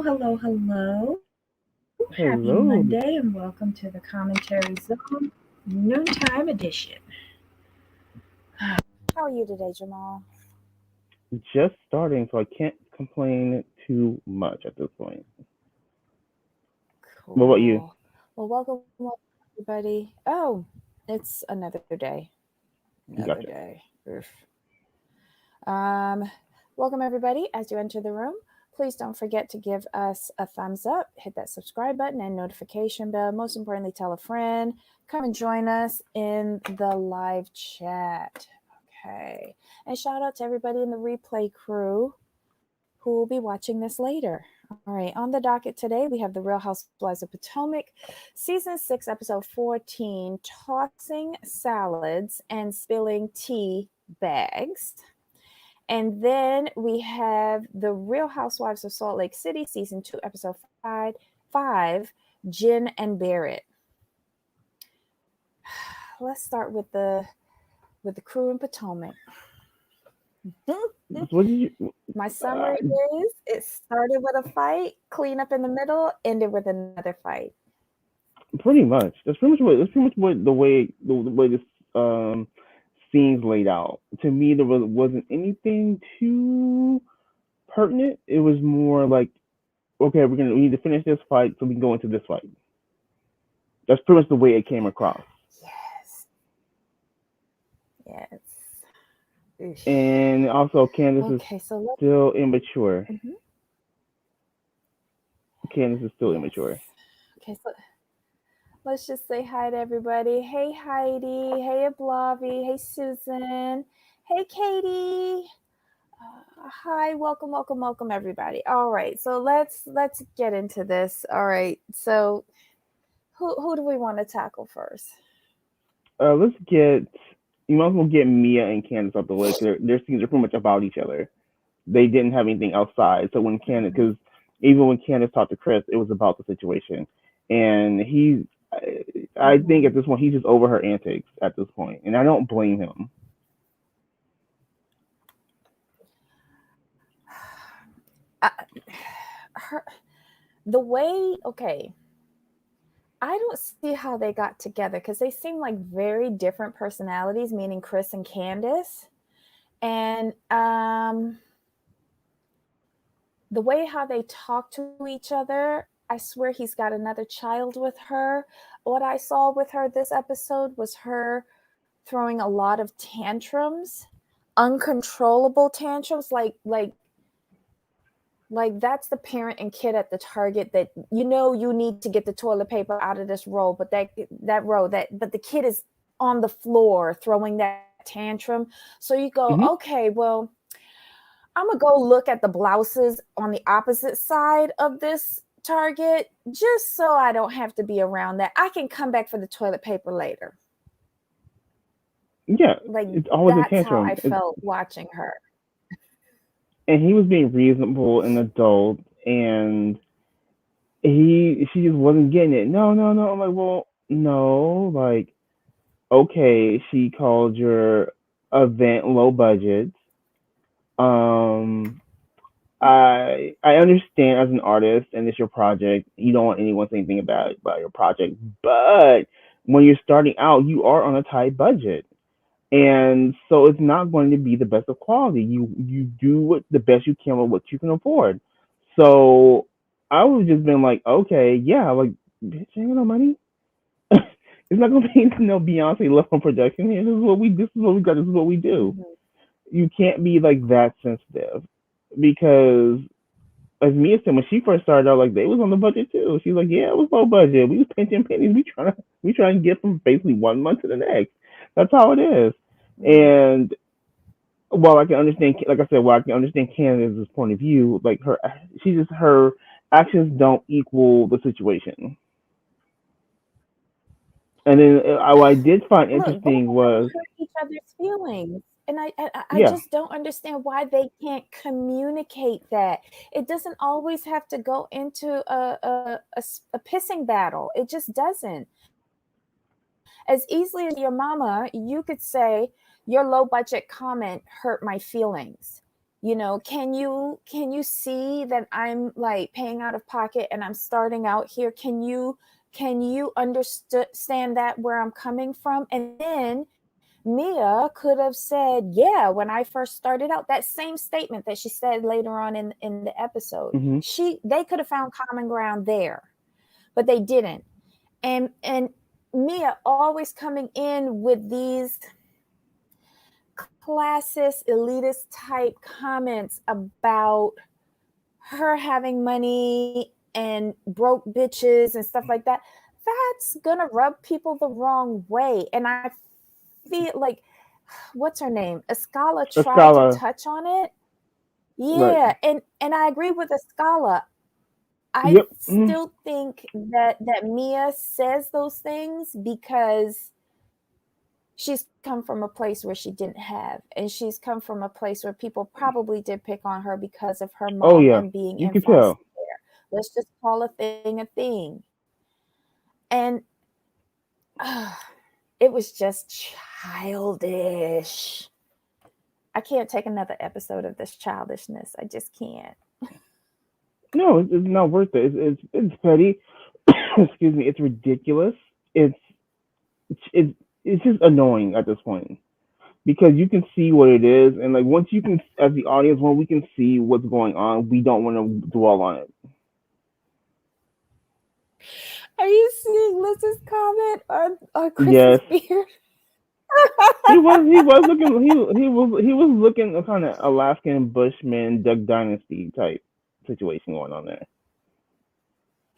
hello. Happy Hello. Monday and welcome to the Commentary Zone Noontime Edition. How are you today, Jamal? Just starting, so I can't complain too much at this point. What about you? Cool. Well, welcome everybody. Oh, it's another day. Another Gotcha. day. Oof. Um, Welcome everybody as you enter the room. Please don't forget to give us a thumbs up, hit that subscribe button and notification bell. Most importantly, tell a friend. Come and join us in the live chat. Okay. And shout out to everybody in the replay crew who will be watching this later. All right. On the docket today, we have The Real Housewives of Potomac, season 6, episode 14, tossing salads and spilling tea bags. And then we have The Real Housewives of Salt Lake City, season 2, episode 5, Jen and Barrett. Let's start with the crew in Potomac. What did you? My Uh, summary is it started with a fight, clean up in the middle, ended with another fight. Pretty much. That's pretty much what. That's pretty much what the way this um scene's laid out. To me, wasn't anything too pertinent. It was more like, okay, we need to finish this fight so we can go into this fight. That's pretty much the way it came across. Yes. Yes. Oof. And also, Candace is Okay, so let's. still immature. Mhm. Candace is still Yes. immature. Okay, so let's just say hi to everybody. Hey Heidi. Hey Ablavi. Hey Susan. Hey Katie. Hi, welcome everybody. All right, so let's get into this. All right, so who do we want to tackle first? Let's get. You might as well get Mia and Candace out the way because their scenes are pretty much about each other. They didn't have anything outside. So when Candace, because even when Candace talked to Chris, it was about the situation, and I think Mm-hmm. at this point he's just over her antics at this point, and I don't blame him. I, her the way okay, I don't see how they got together because they seem like very different personalities, meaning Chris and Candace, and the way how they talk to each other, I swear he's got another child with her. What I saw with her this episode was her throwing a lot of tantrums, uncontrollable tantrums, like that's the parent and kid at the Target that you need to get the toilet paper out of this roll, but but the kid is on the floor throwing that tantrum. So you go, Hmm. okay, well, I'm gonna go look at the blouses on the opposite side of this Target just so I don't have to be around that. I can come back for the toilet paper later. Yeah, Like it's always a that's how I tantrum, felt watching her. and he was being reasonable and adult, and she just wasn't getting it. No, no, no. I'm like, well, no, like, okay, she called your event low budget. Um, I understand as an artist and it's your project, you don't want anyone saying anything about your project. But when you're starting out, you are on a tight budget, and so it's not going to be the best of quality. You do what the best you can with what you can afford. So I would just been like, okay, yeah, like bitch, ain't got no money. It's not gonna be no Beyonce level production here. This is what we. This is what we got. This is what we do. Mhm. You can't be like that sensitive because as Mia said when she first started out, like they was on the budget too. She's like, yeah, it was low budget. We was pinching pennies. We trying to get from basically 1 month to the next. That's how it is. Mhm. And while I can understand, like I said, while I can understand Candace's point of view, like her actions don't equal the situation. And then what I did find Look, both interesting of them was, hurt each other's feelings. And I yeah, just don't understand why they can't communicate that. It doesn't always have to go into a pissing battle. It just doesn't. As easily as your mama, you could say, your low budget comment hurt my feelings. Can you see that I'm like paying out of pocket and I'm starting out here? Can you understand that where I'm coming from? And then Mia could have said, yeah, when I first started out, that same statement that she said later on in the episode, Hmm. they could have found common ground there, but they didn't. And Mia always coming in with these classist, elitist type comments about her having money and broke bitches and stuff like that. That's gonna rub people the wrong way. And I feel like, what's her name? Escala A tried to scholar, touch on it. right? Yeah, and I agree with Escala. I Yep. Mhm. still think that Mia says those things because she's come from a place where she didn't have, and she's come from a place where people probably did pick on her because of her Oh mom yeah, and being you in can foster tell. care. Let's just call a thing a thing. And uh, it was just childish. I can't take another episode of this childishness. I just can't. No, it's not worth it. It's petty. Excuse me. It's ridiculous. It's it's it's just annoying at this point because you can see what it is, and like once you can, as the audience, when we can see what's going on, we don't want to dwell on it. Are you seeing Liz's comment on Chris's Yes, beard? he was looking he was looking kind of Alaskan Bushman Duck Dynasty type situation going on there.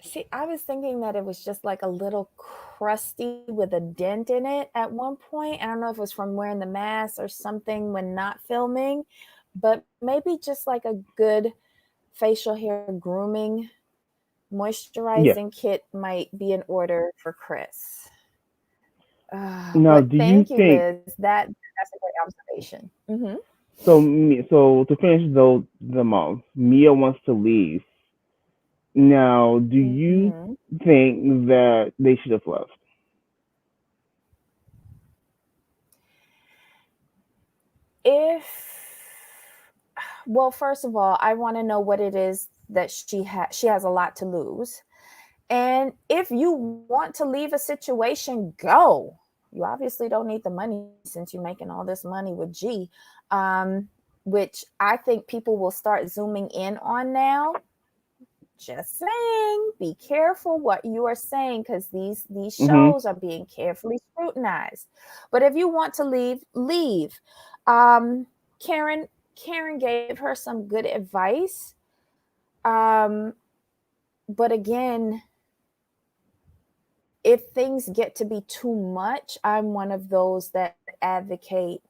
See, I was thinking that it was just like a little crusty with a dent in it at one point. I don't know if it was from wearing the mask or something when not filming, but maybe just like a good facial hair grooming Yeah. moisturizing kit might be in order for Chris. Now, But do you thank you, think Liz. That's a great observation. so to finish though the month, Mia wants to leave. Now, do you Mm-hmm. think that they should have left? If Well, first of all, I want to know what it is that she has a lot to lose. And if you want to leave a situation, go. You obviously don't need the money since you're making all this money with G, um, which I think people will start zooming in on now. Just saying, be careful what you are saying because these Mm-hmm. shows are being carefully scrutinized. But if you want to leave, leave. Um, Karen gave her some good advice. Um, but again, if things get to be too much, I'm one of those that advocate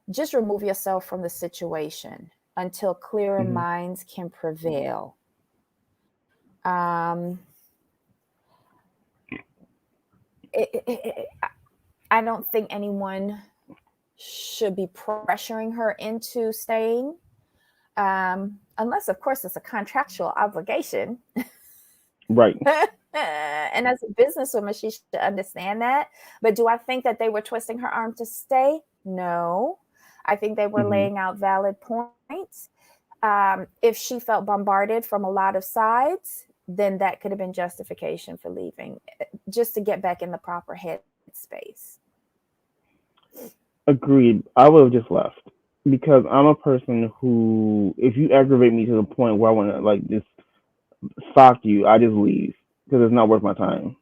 just remove yourself from the situation until clearer Mm-hmm. minds can prevail. Um, I don't think anyone should be pressuring her into staying, unless, of course, it's a contractual obligation. Right. And as a businesswoman, she should understand that. But do I think that they were twisting her arm to stay? No. I think they were Mm-hmm. laying out valid points. If she felt bombarded from a lot of sides, then that could have been justification for leaving, just to get back in the proper headspace. Agreed. I would have just left because I'm a person who, if you aggravate me to the point where I want to like just stalk you, I just leave because it's not worth my time.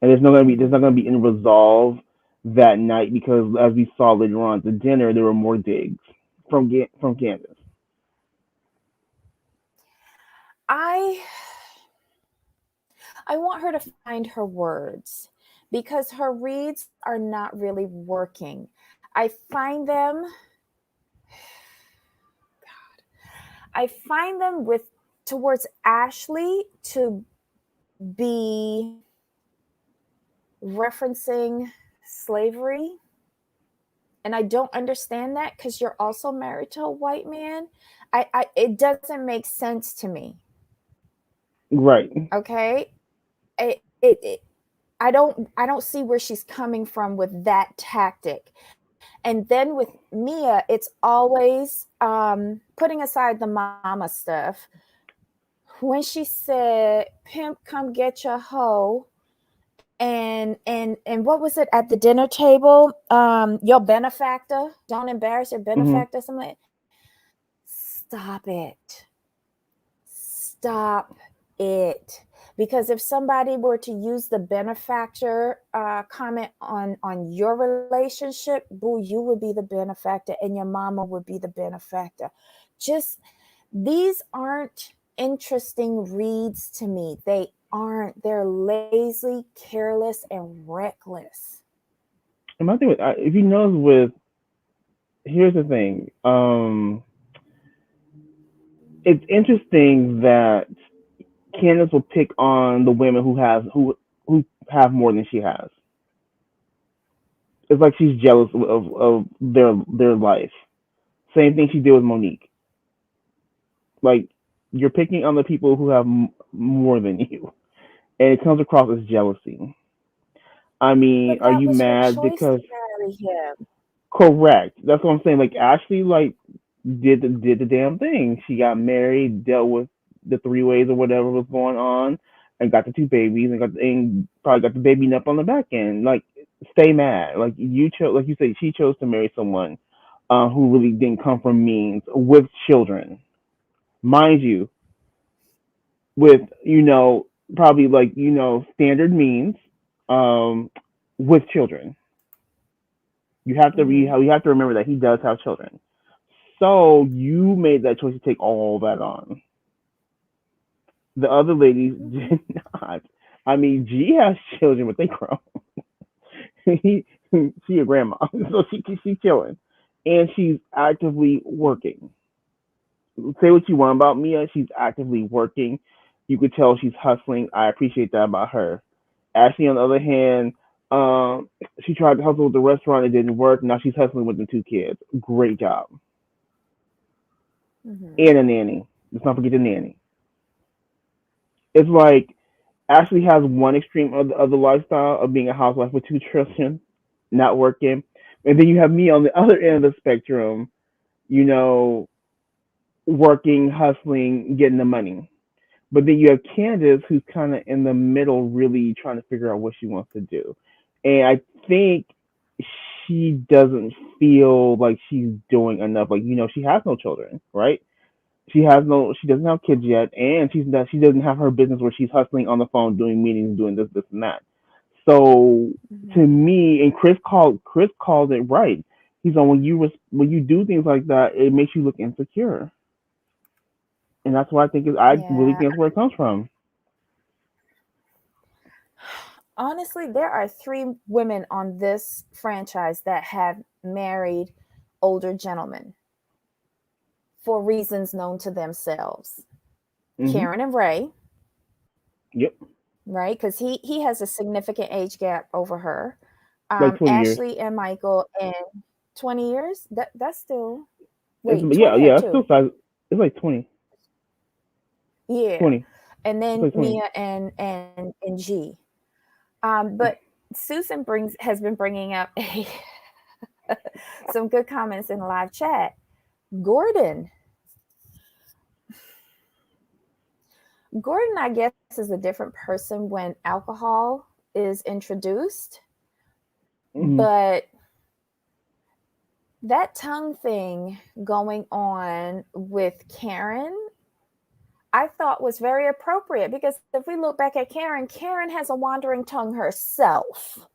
And there's not gonna be Mm-hmm. any resolve that night because as we saw later on at the dinner, there were more digs from Candace. I I want her to find her words because her reads are not really working. I find them I find them with towards Ashley to be referencing slavery, and I don't understand that because you're also married to a white man. I It doesn't make sense to me. Right. Okay, it I don't see where she's coming from with that tactic. And then with Mia, it's always putting aside the mama stuff. When she said, "Pimp, come get your hoe," and what was it at the dinner table? Your benefactor, don't embarrass your Hmm. benefactor. Something like, stop it. Stop it. Because if somebody were to use the benefactor comment on your relationship, boo, you would be the benefactor and your mama would be the benefactor. Just these aren't interesting reads to me. They aren't. They're lazy, careless, and reckless. And my thing with, if you notice with, here's the thing. It's interesting that Candace will pick on the women who have more than she has. It's like she's jealous of their life. Same thing she did with Monique. Like, you're picking on the people who have more than you, and it comes across as jealousy. I mean, But are that you was her mad choice to because marry him. correct? That's what I'm saying. Like, Ashley, like, did the damn thing. She got married, dealt with the three ways or whatever was going on, and got the two babies, and probably got the baby up on the back end. Like, stay mad. Like, you chose, like you said, she chose to marry someone who really didn't come from means with children, mind you, with probably like standard means, um, with children. Hmm. You have to remember that he does have children. So you made that choice to take all that on. The other ladies Hmm. did not. I mean, G has children, but they grown. he, she a grandma, so she's chilling, and she's actively working. Say what you want about Mia, she's actively working. You could tell she's hustling. I appreciate that about her. Ashley, on the other hand, she tried to hustle with the restaurant. It didn't work. Now she's hustling with the two kids. Great job. Hmm. And a nanny. Let's not forget the nanny. It's like Ashley has one extreme of the lifestyle of being a housewife with two children, not working. And then you have me on the other end of the spectrum, you know, working, hustling, getting the money. But then you have Candace, who's kind of in the middle, really trying to figure out what she wants to do. And I think she doesn't feel like she's doing enough. Like, she has no children, right? She doesn't have kids yet, and she doesn't have her business where she's hustling on the phone, doing meetings, doing this, and that. So to Hmm. me, and Chris called it right. He's on when you do things like that, it makes you look insecure, and that's why I really Yeah. think that's where it comes from. Honestly, there are three women on this franchise that have married older gentlemen for reasons known to themselves. Hmm. Karen and Ray, Yep, right? Because he has a significant age gap over her. like 20 years. Ashley and Michael, and 20 years. That's still It's wait yeah, 20 or yeah. It's still two. size. It's like Yeah, 20. and It's then like 20. Mia and G. But Susan brings has been bringing up some good comments in the live chat. Gordon, Gordon, I guess, is a different person when alcohol is introduced, Hmm. but that tongue thing going on with Karen, I thought was very appropriate because if we look back at Karen, Karen has a wandering tongue herself.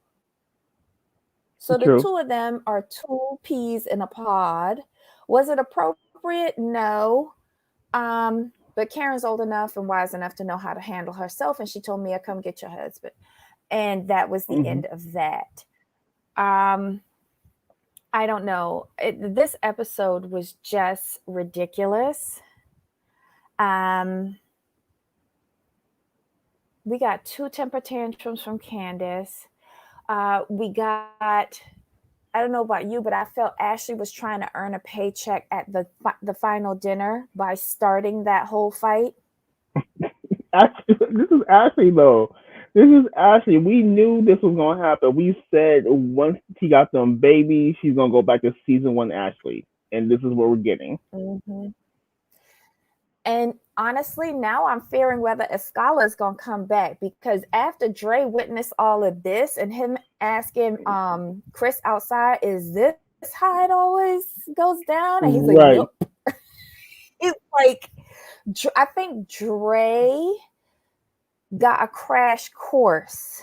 So the True. two of them are two peas in a pod. Was it appropriate? No. But Karen's old enough and wise enough to know how to handle herself, and she told Mia, "Come get your husband," and that was the Hmm. end of that. Um, I don't know. This episode was just ridiculous. Um, we got two temper tantrums from Candace. We got I don't know about you, but I felt Ashley was trying to earn a paycheck at the final dinner by starting that whole fight. Actually, this is Ashley though. This is Ashley. We knew this was gonna happen. We said once she got them babies, she's gonna go back to season one Ashley, and this is what we're getting. Hmm. And honestly, now I'm fearing whether Escala is gonna come back because after Dre witnessed all of this and him asking Chris outside, is this how it always goes down? And he's like, nope. Right. It's like I think Dre got a crash course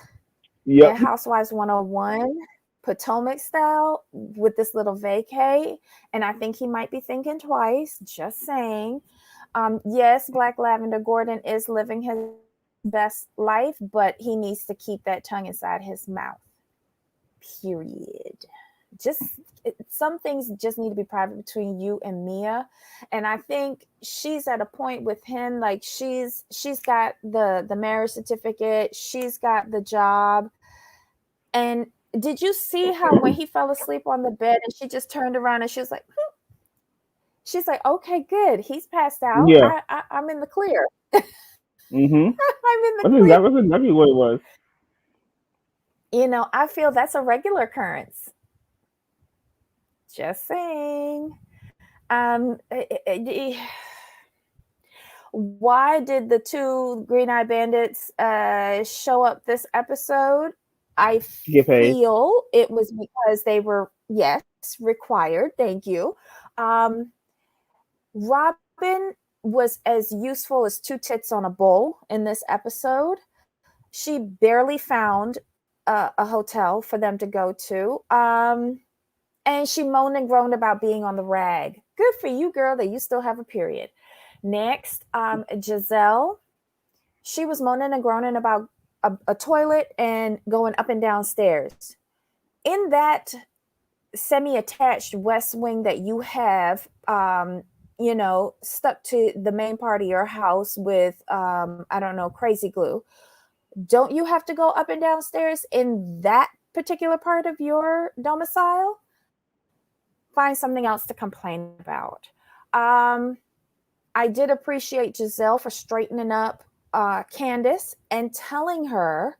in Yep. Housewives 101, Potomac style, with this little vacay. And I think he might be thinking twice, just saying. Yes, Black Lavender Gordon is living his best life, but he needs to keep that tongue inside his mouth. Period. Just some things just need to be private between you and Mia. And I think she's at a point with him, like she's got the marriage certificate, she's got the job. And did you see how when he fell asleep on the bed and she just turned around and she was like, she's like, okay, good. He's passed out. Yeah. I'm in the clear. Mhm. I'm in the clear. That's exactly what it was. I feel that's a regular occurrence. Just saying. Um, eh, eh, eh, eh, why did the two Green Eye Bandits show up this episode? I To get paid. feel it was because they were, yes, required. Thank you. Um, Robin was as useful as two tits on a bowl in this episode. She barely found a hotel for them to go to. And she moaned and groaned about being on the rag. Good for you, girl, that you still have a period. Next, Giselle. She was moaning and groaning about a toilet and going up and down stairs. In that semi-attached West Wing that you have, stuck to the main part of your house with, I don't know, crazy glue. Don't you have to go up and down stairs in that particular part of your domicile? Find something else to complain about. Um, I did appreciate Giselle for straightening up Candace and telling her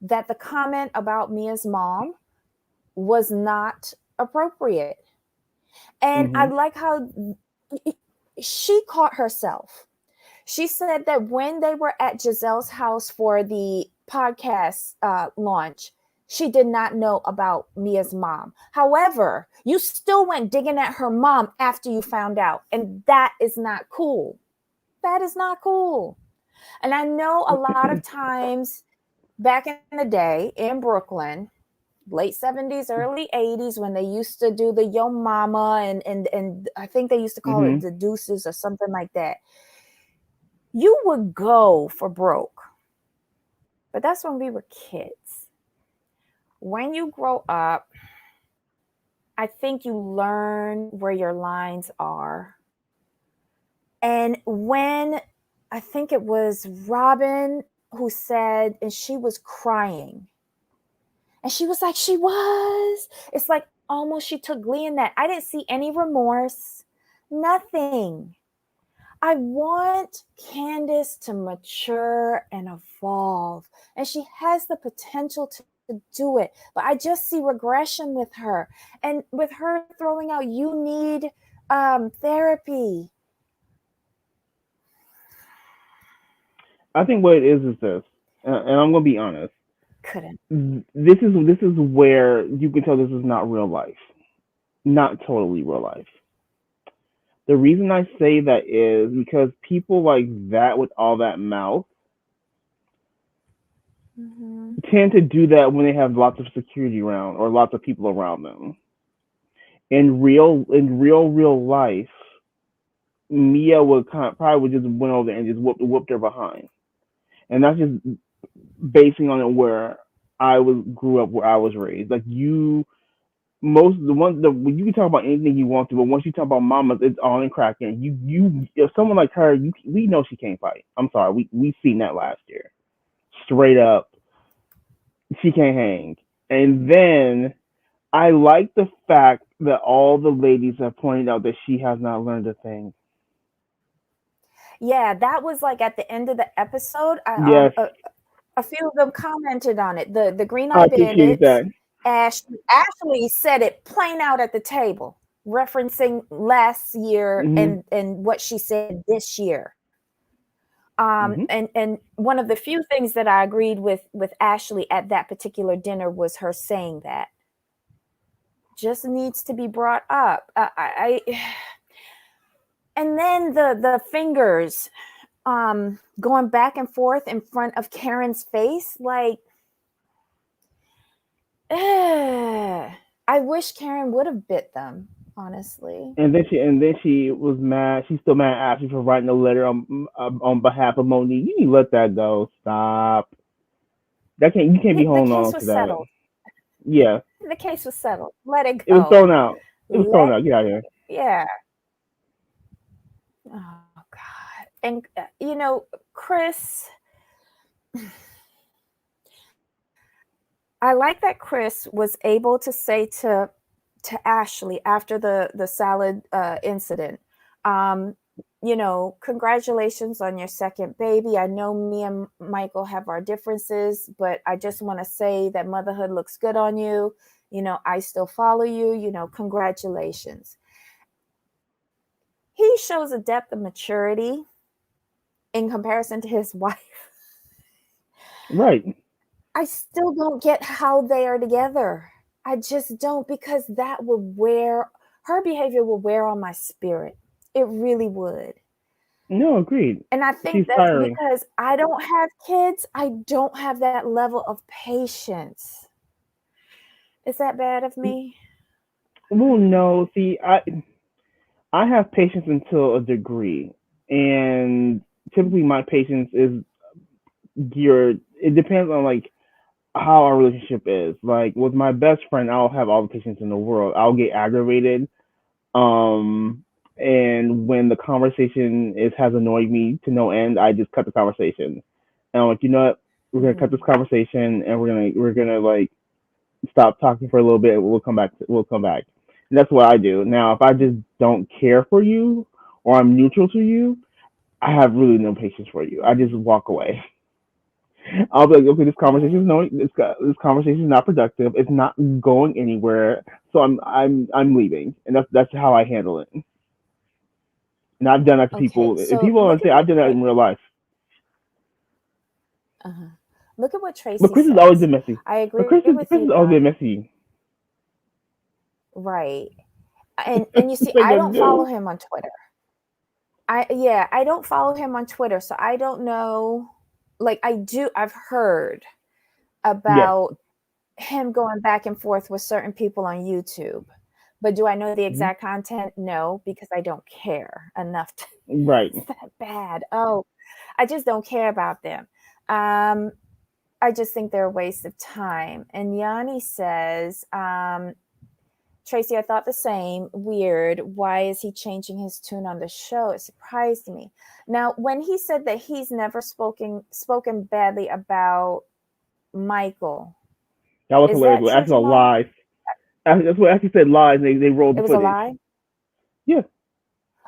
that the comment about Mia's mom was not appropriate. And I Mhm. like how she caught herself. She said that when they were at Giselle's house for the podcast launch, she did not know about Mia's mom. However, you still went digging at her mom after you found out. And that is not cool. That is not cool. And I know a lot of times back in the day in Brooklyn, late 70s, early 80s, when they used to do the Yo Mama and I think they used to call it Mhm. the Deuces or something like that. You would go for broke. But that's when we were kids. When you grow up, I think you learn where your lines are. And when I think it was Robin who said, and she was crying. And she was like, she was. It's like almost she took glee in that. I didn't see any remorse, nothing. I want Candace to mature and evolve, and she has the potential to do it. But I just see regression with her, and with her throwing out, "You need therapy." I think what it is this, and I'm gonna be honest. Couldn't. This is where you can tell this is not real life, not totally real life. The reason I say that is because people like that with all that mouth Mm-hmm. tend to do that when they have lots of security around or lots of people around them. In real life, Mia would probably would just went over and just whooped her behind, and that's just basing on it where I was grew up, where I was raised. Like you, most the one the you can talk about anything you want to, but once you talk about mamas, it's on and cracking. If someone like her, we know she can't fight. I'm sorry, we seen that last year. Straight up, she can't hang. And then I like the fact that all the ladies have pointed out that she has not learned a thing. Yeah, that was like at the end of the episode. Yes. a few of them commented on it. The Green I Eye appreciate Bandits. that. Ashley said it plain out at the table, referencing last year Hmm. and what she said this year. Hmm. And one of the few things that I agreed with Ashley at that particular dinner was her saying that just needs to be brought up. And then the fingers going back and forth in front of Karen's face, like, I wish Karen would have bit them, honestly. And then she was mad. She's still mad at Ashley for writing a letter on behalf of Monique. You need to let that go. Stop. That can't you can't be The holding case on was to that. settled. Yeah, The case was settled. Let it it was go. thrown out. It was thrown Let out. Get out of here. Yeah. Oh God. And Chris, I like that Chris was able to say to Ashley after the salad incident, um, congratulations on your second baby. I know me and Michael have our differences, but I just want to say that motherhood looks good on you. I still follow you. Congratulations. He shows a depth of maturity in comparison to his wife. Right. I still don't get how they are together. I just don't, because that would her behavior will wear on my spirit. It really would. No, agreed. And I She's think that's tiring. because I don't have kids. I don't have that level of patience. Is that bad of me? Well, no. See, I have patience until a degree, and typically my patience is geared. It depends on like how our relationship is. Like with my best friend, I'll have all the patience in the world. I'll get aggravated. Um, and when the conversation has annoyed me to no end, I just cut the conversation. And I'm like, you know what? We're gonna cut this Mm-hmm. conversation, and we're gonna like stop talking for a little bit. We'll come back. We'll come back. And that's what I do. Now, if I just don't care for you or I'm neutral to you, I have really no patience for you. I just walk away. I'll be like, okay, this conversation is Right. no, this conversation is not productive. It's not going anywhere. So I'm leaving, and that's how I handle it. And I've done that to Okay. people. If So people want to say I've done that in real life, uh look at what but Tracy Chris has always says. been messy. I But agree Chris is with Chris you, has always been Yanni. messy. Right. And you see, What are you I gonna don't follow do? him on Twitter. I don't follow him on Twitter, so I don't know. Like, I've heard Yes. about him going back and forth with certain people on YouTube. But do I know the Hmm. exact content? No, because I don't care enough to Right. it's that bad. Oh, I just don't care about them. Um, I just think they're a waste of time. And Yanni says, Tracy, I thought the same. Weird. Why is he changing his tune on the show? It surprised me. Now, when he said that he's never spoken badly about Michael, That was is hilarious. that But true, actually, Jamal? lies. That's what actually said lies. And they rolled the It was a footage. lie? Yeah.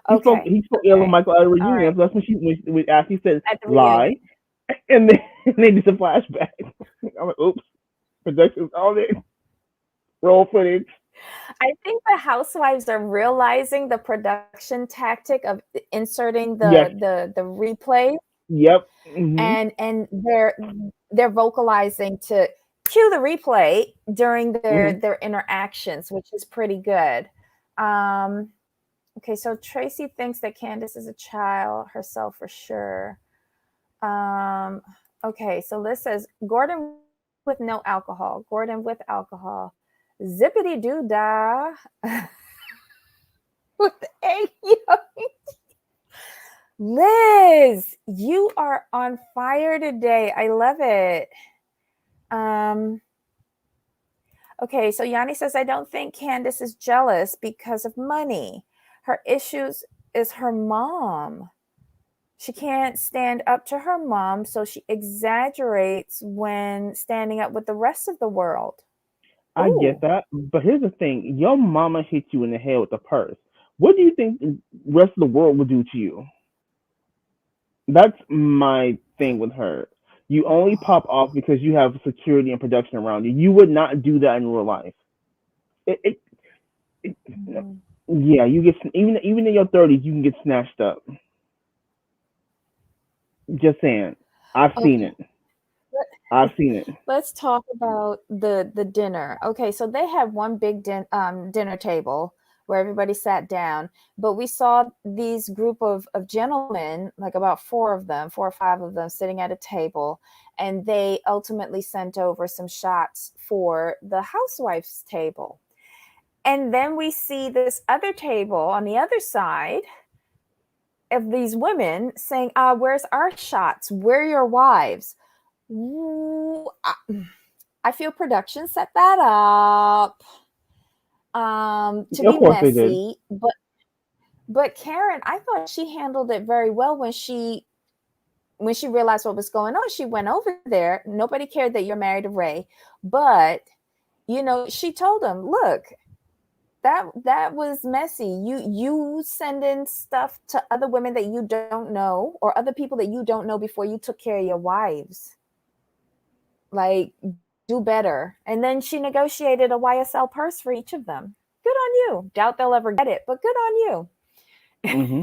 He spoke. Okay. He spoke ill of Okay. Michael at a All reunion. right. So that's when Ashley said At the lie, reunion. and then and they did a flashback. I'm like, oops, productions all day, roll footage. I think the housewives are realizing the production tactic of inserting Yes. the replay, Yep. Hmm. and they're vocalizing to cue the replay during Hmm. their interactions, which is pretty good. Um, okay, so Tracy thinks that Candace is a child herself for sure. Um, okay, so Liz says Gordon with no alcohol. Gordon with alcohol. Zippity doo dah. With a Liz, you are on fire today. I love it. Um, okay, so Yanni says, I don't think Candace is jealous because of money. Her issues is her mom. She can't stand up to her mom, so she exaggerates when standing up with the rest of the world. I get Ooh. that, but here's the thing: your mama hit you in the head with a purse. What do you think the rest of the world would do to you? That's my thing with her. You only pop off because you have security and production around you. You would not do that in real life. It, it Mhm. yeah, you get even in your 30s, you can get snatched up. Just saying, I've seen Okay. it. I've seen it. Let's talk about the dinner. Okay, so they had one big dinner table where everybody sat down, but we saw these group of gentlemen, like about four of them, four or five of them, sitting at a table, and they ultimately sent over some shots for the housewives table. And then we see this other table on the other side of these women saying, where's our shots? We're your wives. Ooh, I feel production set that up to Of be course they did. messy, but Karen, I thought she handled it very well when she realized what was going on. She went over there. Nobody cared that you're married to Ray, but she told him, "Look, that was messy. You send in stuff to other women that you don't know or other people that you don't know before you took care of your wives. Like, do better." And then she negotiated a YSL purse for each of them. Good on you. Doubt they'll ever get it, but good on you. Hmm.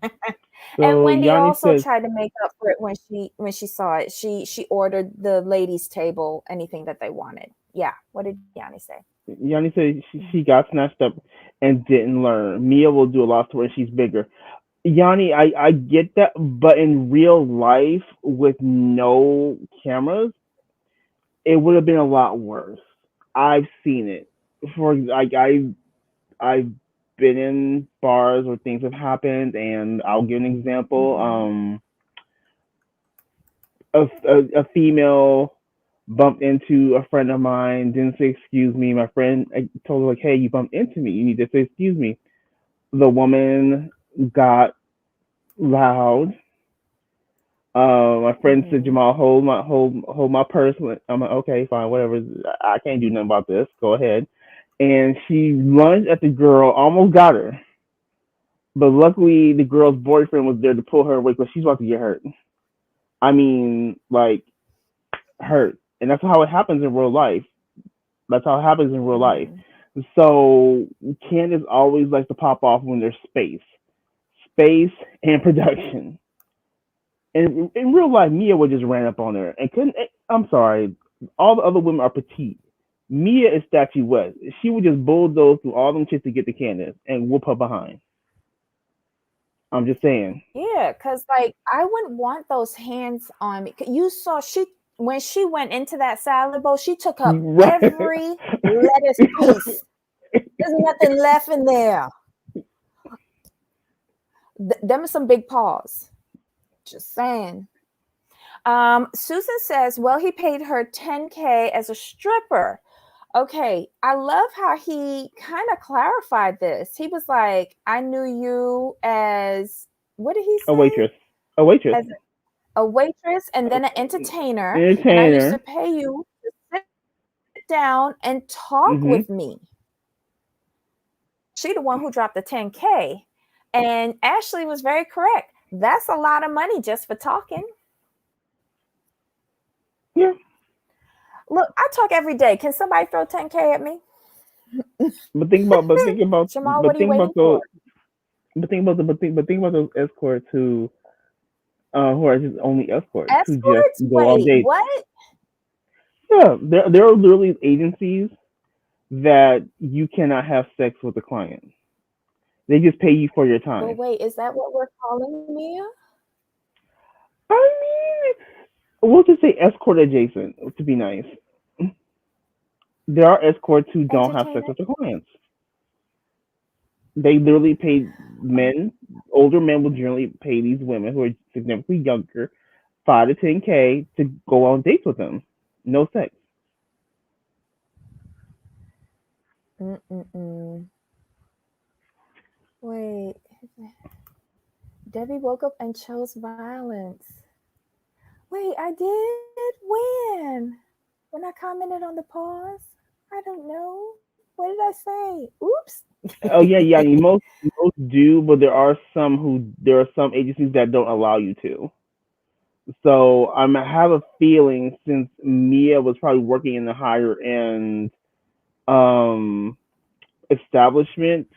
And So Wendy Yanni also says, tried to make up for it when she saw it. She ordered the ladies' table anything that they wanted. Yeah. What did Yanni say? she got snatched up and didn't learn. Mia will do a lot to her. She's bigger. Yanni, I get that, but in real life with no cameras, it would have been a lot worse. I've seen it. For like I've been in bars where things have happened, and I'll give an example. Mm-hmm. A female bumped into a friend of mine, didn't say excuse me. My friend, I told her like, hey, you bumped into me. You need to say excuse me. The woman got loud. My friend said, Mm-hmm. Jamal, hold my purse. I'm like, okay, fine, whatever. I can't do nothing about this. Go ahead. And she lunged at the girl, almost got her. But luckily, the girl's boyfriend was there to pull her away because she's about to get hurt. I mean, like, hurt. And that's how it happens in real life. That's how it happens in real life. Mm-hmm. So Candace always likes to pop off when there's space and production. And in real life, Mia would just ran up on her and couldn't. I'm sorry, all the other women are petite. Mia is statuesque. She would just bulldoze through all them chicks to get to Candace and whoop her behind. I'm just saying. Yeah, because like I wouldn't want those hands on me. You saw she when she went into that salad bowl, she took up Right. every lettuce piece. There's nothing left in there. Them are some big paws. Just saying. Susan says, well, he paid her 10K as a stripper. Okay, I love how he kind of clarified this. He was like, I knew you as, what did he A say? waitress. A waitress. As a waitress and then an entertainer. And I used to Entertainer. pay you to sit down and talk Mhm. with me. She the one who dropped the 10K. And Ashley was very correct. That's a lot of money just for talking. Yeah. Look, I talk every day. Can somebody throw 10K at me? But think about. But think about. Jamal, what But are you think about waiting for? those. But think about those escorts who are just only escorts who just Escorts? go on Wait, dates. what? Yeah, there are literally agencies that you cannot have sex with the client. They just pay you for your But time. wait, is that what we're calling Mia? I mean, we'll just say escort adjacent to be nice. There are escorts who don't have sex Entertainment? with their clients. They literally pay men, older men will generally pay these women who are significantly younger 5 to 10K to go on dates with them. No sex. Mm-mm-mm. Wait, Debbie woke up and chose violence. Wait, I did? When? When I commented on the pause? I don't know. What did I say? Oops. Oh yeah, yeah. I mean, most do, but there are some agencies that don't allow you to. So I have a feeling since Mia was probably working in the higher end um, establishment,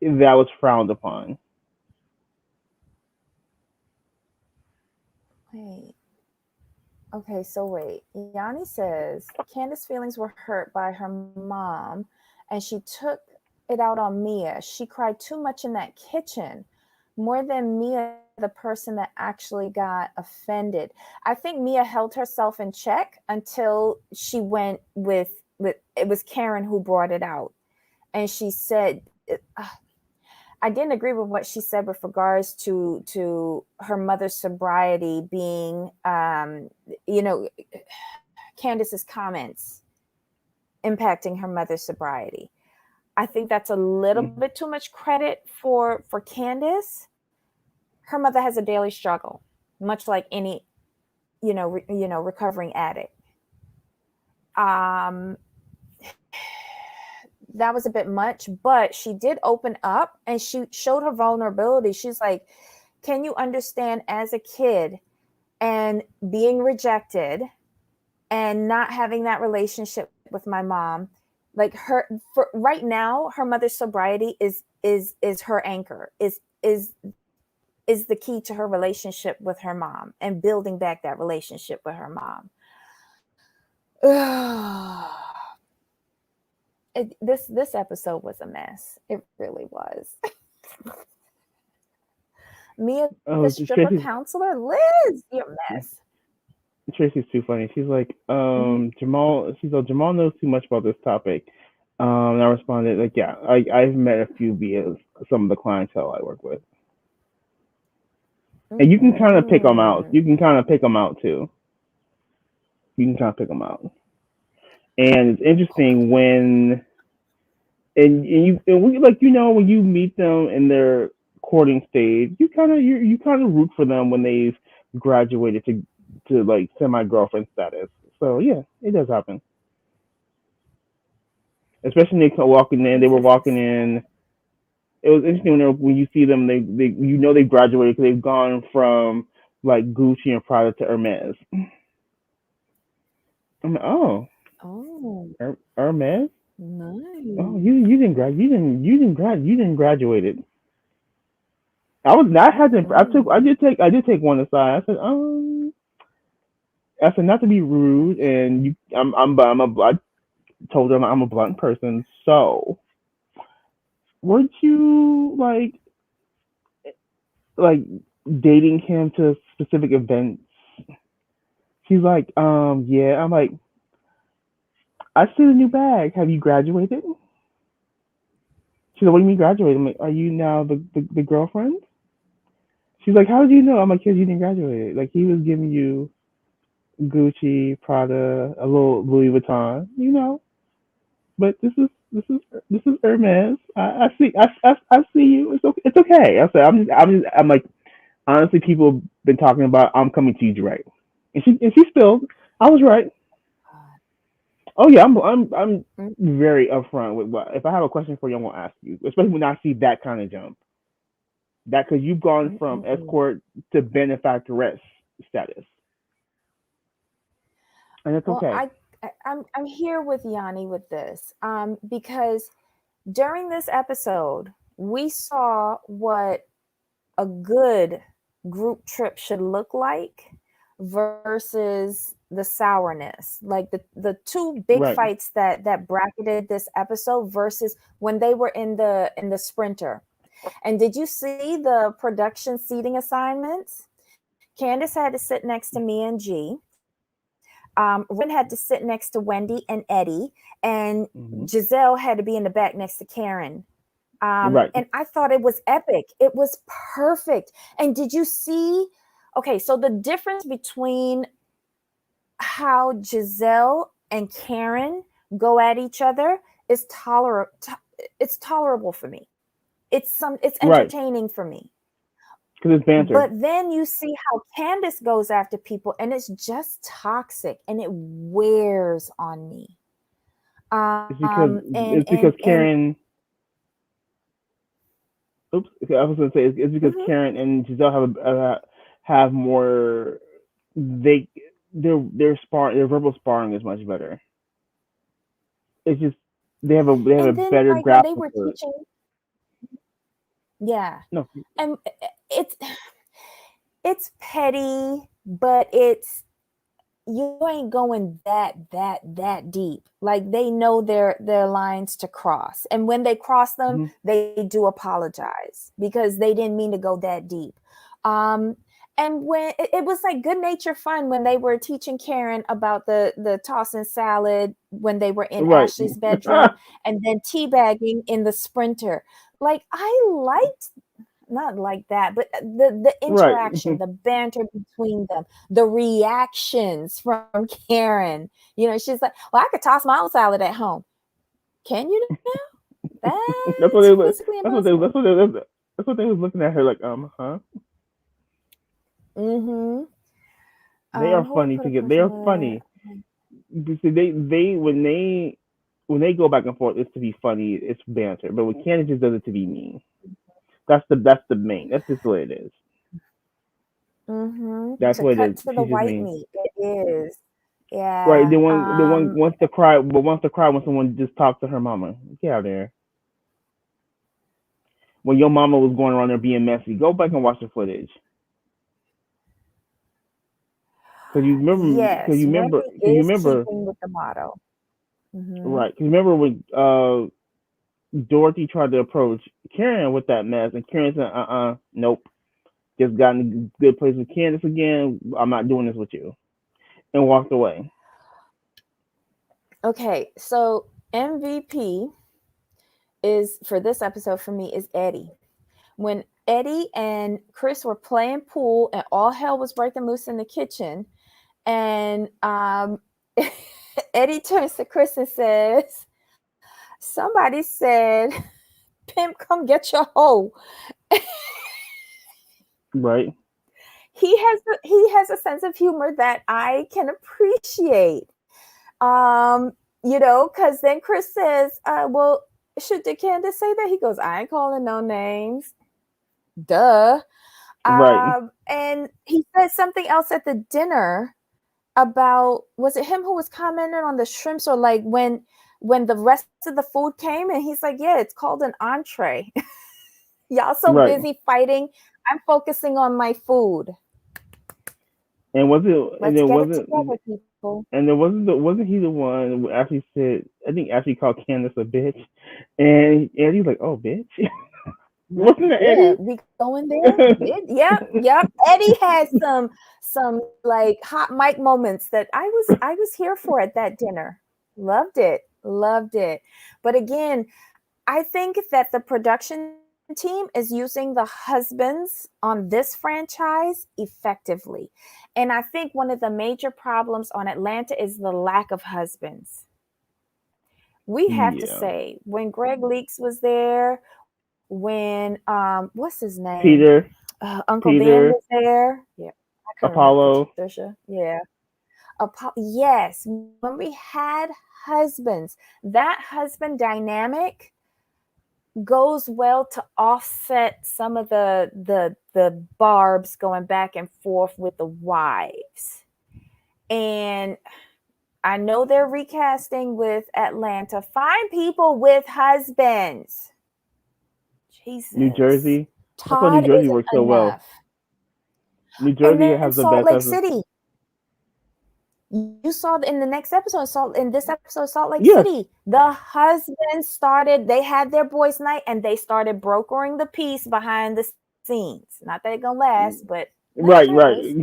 that was frowned upon. Wait. Okay, so wait. Yanni says Candace's feelings were hurt by her mom and she took it out on Mia. She cried too much in that kitchen, more than Mia, the person that actually got offended. I think Mia held herself in check until she went with it was Karen who brought it out. And she said I didn't agree with what she said with regards to her mother's sobriety being, you know, Candace's comments impacting her mother's sobriety. I think that's a little Mm. bit too much credit for Candace. Her mother has a daily struggle, much like any recovering addict. Um, that was a bit much, but she did open up and she showed her vulnerability. She's like, can you understand as a kid and being rejected and not having that relationship with my mom? Like her for right now, her mother's sobriety is her anchor, is the key to her relationship with her mom and building back that relationship with her mom. This episode was a mess. It really was. Mia, the Oh, stripper Tracy's counselor, Liz, you're a mess. Tracy's too funny. She's like, Mm-hmm. Jamal. She's like, Jamal knows too much about this topic. And I responded like, yeah, I've met a few via some of the clientele I work with, and you can kind of pick them out. Mm-mm. You can kind of pick them out too. You can kind of pick them out, and it's interesting when and we like when you meet them in their courting stage, you kind of root for them when they've graduated to like semi girlfriend status. So yeah, it does happen. Especially when they walking in, they This were is walking in. It was interesting when you see them, they they graduated because they've gone from like Gucci and Prada to Hermes. I'm like, oh, oh Hermes. Oh, nice. you didn't graduate. I was not had to. Mm-mm. I did take one aside. I said not to be rude, and I told them I'm a blunt person. So, weren't you like dating him to specific events? She's like, yeah. I'm like, I see the new bag. Have you graduated? She's like, what do you mean graduated? I'm like, are you now the girlfriend? She's like, how did you know? I'm like, because you didn't graduate. Like he was giving you Gucci, Prada, a little Louis Vuitton, But this is Hermes. I see I see you. It's okay. It's okay. I said I'm like honestly, people have been talking about I'm coming to you right, and she spilled. I was right. God. Oh yeah, I'm Mm, very upfront with what if I have a question for you, I'm gonna ask you, especially when I see that kind of jump. That because you've gone from mm-mm. escort to benefactoress status, and it's Well, okay. I'm here with Yanni with this, because during this episode we saw what a good group trip should look like versus the sourness, like the two big Right, fights that bracketed this episode versus when they were in the sprinter. And did you see the production seating assignments? Candace had to sit next to me and G. Ren had to sit next to Wendy and Eddie, and hmm Giselle had to be in the back next to Karen. right, And I thought it was epic. It was perfect. And did you see? Okay, so the difference between how Giselle and Karen go at each other is it's tolerable for me. It's right. entertaining for me. Because it's banter. But then you see how Candace goes after people and it's just toxic and it wears on me. It's because And Karen. Oops. Okay, I was gonna say it's because mhm. Karen and Giselle have more. they their verbal sparring is much better. It's just they have a And then better like when grasp they of were it. teaching, yeah. No, And it's it's petty, but it's you ain't going that deep. Like they know their lines to cross, and when they cross them mhm. they do apologize because they didn't mean to go that deep. um and when it was like good nature fun when they were teaching Karen about the tossing salad when they were in Right. Ashley's bedroom, and then teabagging in the Sprinter. Like I liked, not like that, but the Right. interaction, the banter between them, the reactions from Karen. You know, she's like, "Well, I could toss my own salad at home. Can you now? That's what That's they physically that's what they impossible." that's what they was looking at her like, huh? Mm-hmm. They are Who I funny put a together. They person are with? funny. You see, they when they go back and forth, it's to be funny. It's banter. But when Candace just does it to be mean, that's the main. That's just the way it is. Mm-hmm. That's To what it is. cut to the She's just white mean. meat. It is. Right. Yeah. The one wants to cry, but wants to cry when someone just talks to her mama. Get out of there. When your mama was going around there being messy, go back and watch the footage. Yes, Wendy Because you is remember, keeping with the motto. Mm-hmm. right? Because you remember when Dorothy tried to approach Karen with that mess, and Karen said, nope, just got in a good place with Candace again. I'm not doing this with you, and walked away. Okay, so MVP is for this episode for me is Eddie. When Eddie and Chris were playing pool and all hell was breaking loose in the kitchen, and Eddie turns to Chris and says, "Somebody said, Pimp, come get your hoe." Right, He has a sense of humor that I can appreciate. Um, because then Chris says, "Well, did Candace say that?" He goes, "I ain't calling no names." Duh. right, And he said something else at the dinner about, was it him who was commenting on the shrimps, or like when the rest of the food came and he's like, "Yeah, it's called an entree." Y'all so right. busy fighting. I'm focusing on my food. And was it? And Let's there get it wasn't. together, people. And there wasn't he the one who actually said? I think Ashley called Candace a bitch, and Eddie's like, "Oh, bitch." Wasn't it Yeah, Eddie? we going there. Yep. Eddie had some like hot mic moments that I was here for at that dinner. Loved it. But again, I think that the production team is using the husbands on this franchise effectively. And I think one of the major problems on Atlanta is the lack of husbands. We have to Yeah. say, when Greg Leaks was there, when what's his name? Peter, Uncle Ben was Peter, there. Yeah, I couldn't remember Apollo. Patricia. Yeah. Yes, when we had husbands, that husband dynamic goes well to offset some of the barbs going back and forth with the wives. And I know they're recasting with Atlanta. Find people with husbands. New Jesus. Jersey. That's why New Todd Jersey isn't works so well. enough. New And Jersey then has the Salt best Lake husband. City. You saw in the next episode, in this episode, Salt Lake Yes. City, the husbands started, they had their boys' night and they started brokering the peace behind the scenes. Not that it's gonna last, but nice Right, tries.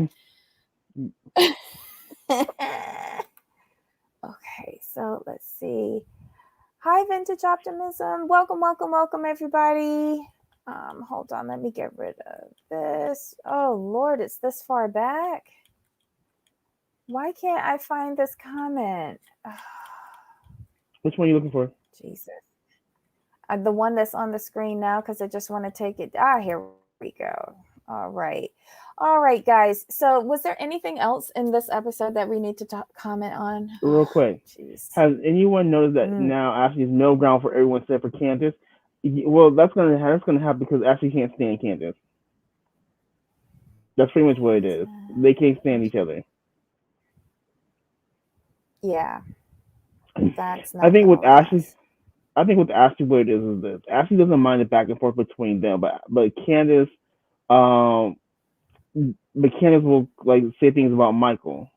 right. Okay, so let's see. Hi, Vintage Optimism. Welcome, everybody. Hold on, let me get rid of this. Oh Lord, it's this far back. Why can't I find this comment? Which one are you looking for? Jesus. The one that's on the screen now, because I just want to take it. Here we go. All right, guys. So, was there anything else in this episode that we need to comment on? Real quick. Jeez. Has anyone noticed that now Ashley is middle ground for everyone except for Candace? Well, that's gonna happen because Ashley can't stand Candace. That's pretty much what it It's is. not. They can't stand each other. Yeah, that's I not think gonna with Ashley, last. I think with Ashley, what it is this: Ashley doesn't mind the back and forth between them, but Candace, um, but Candace will like say things about Michael,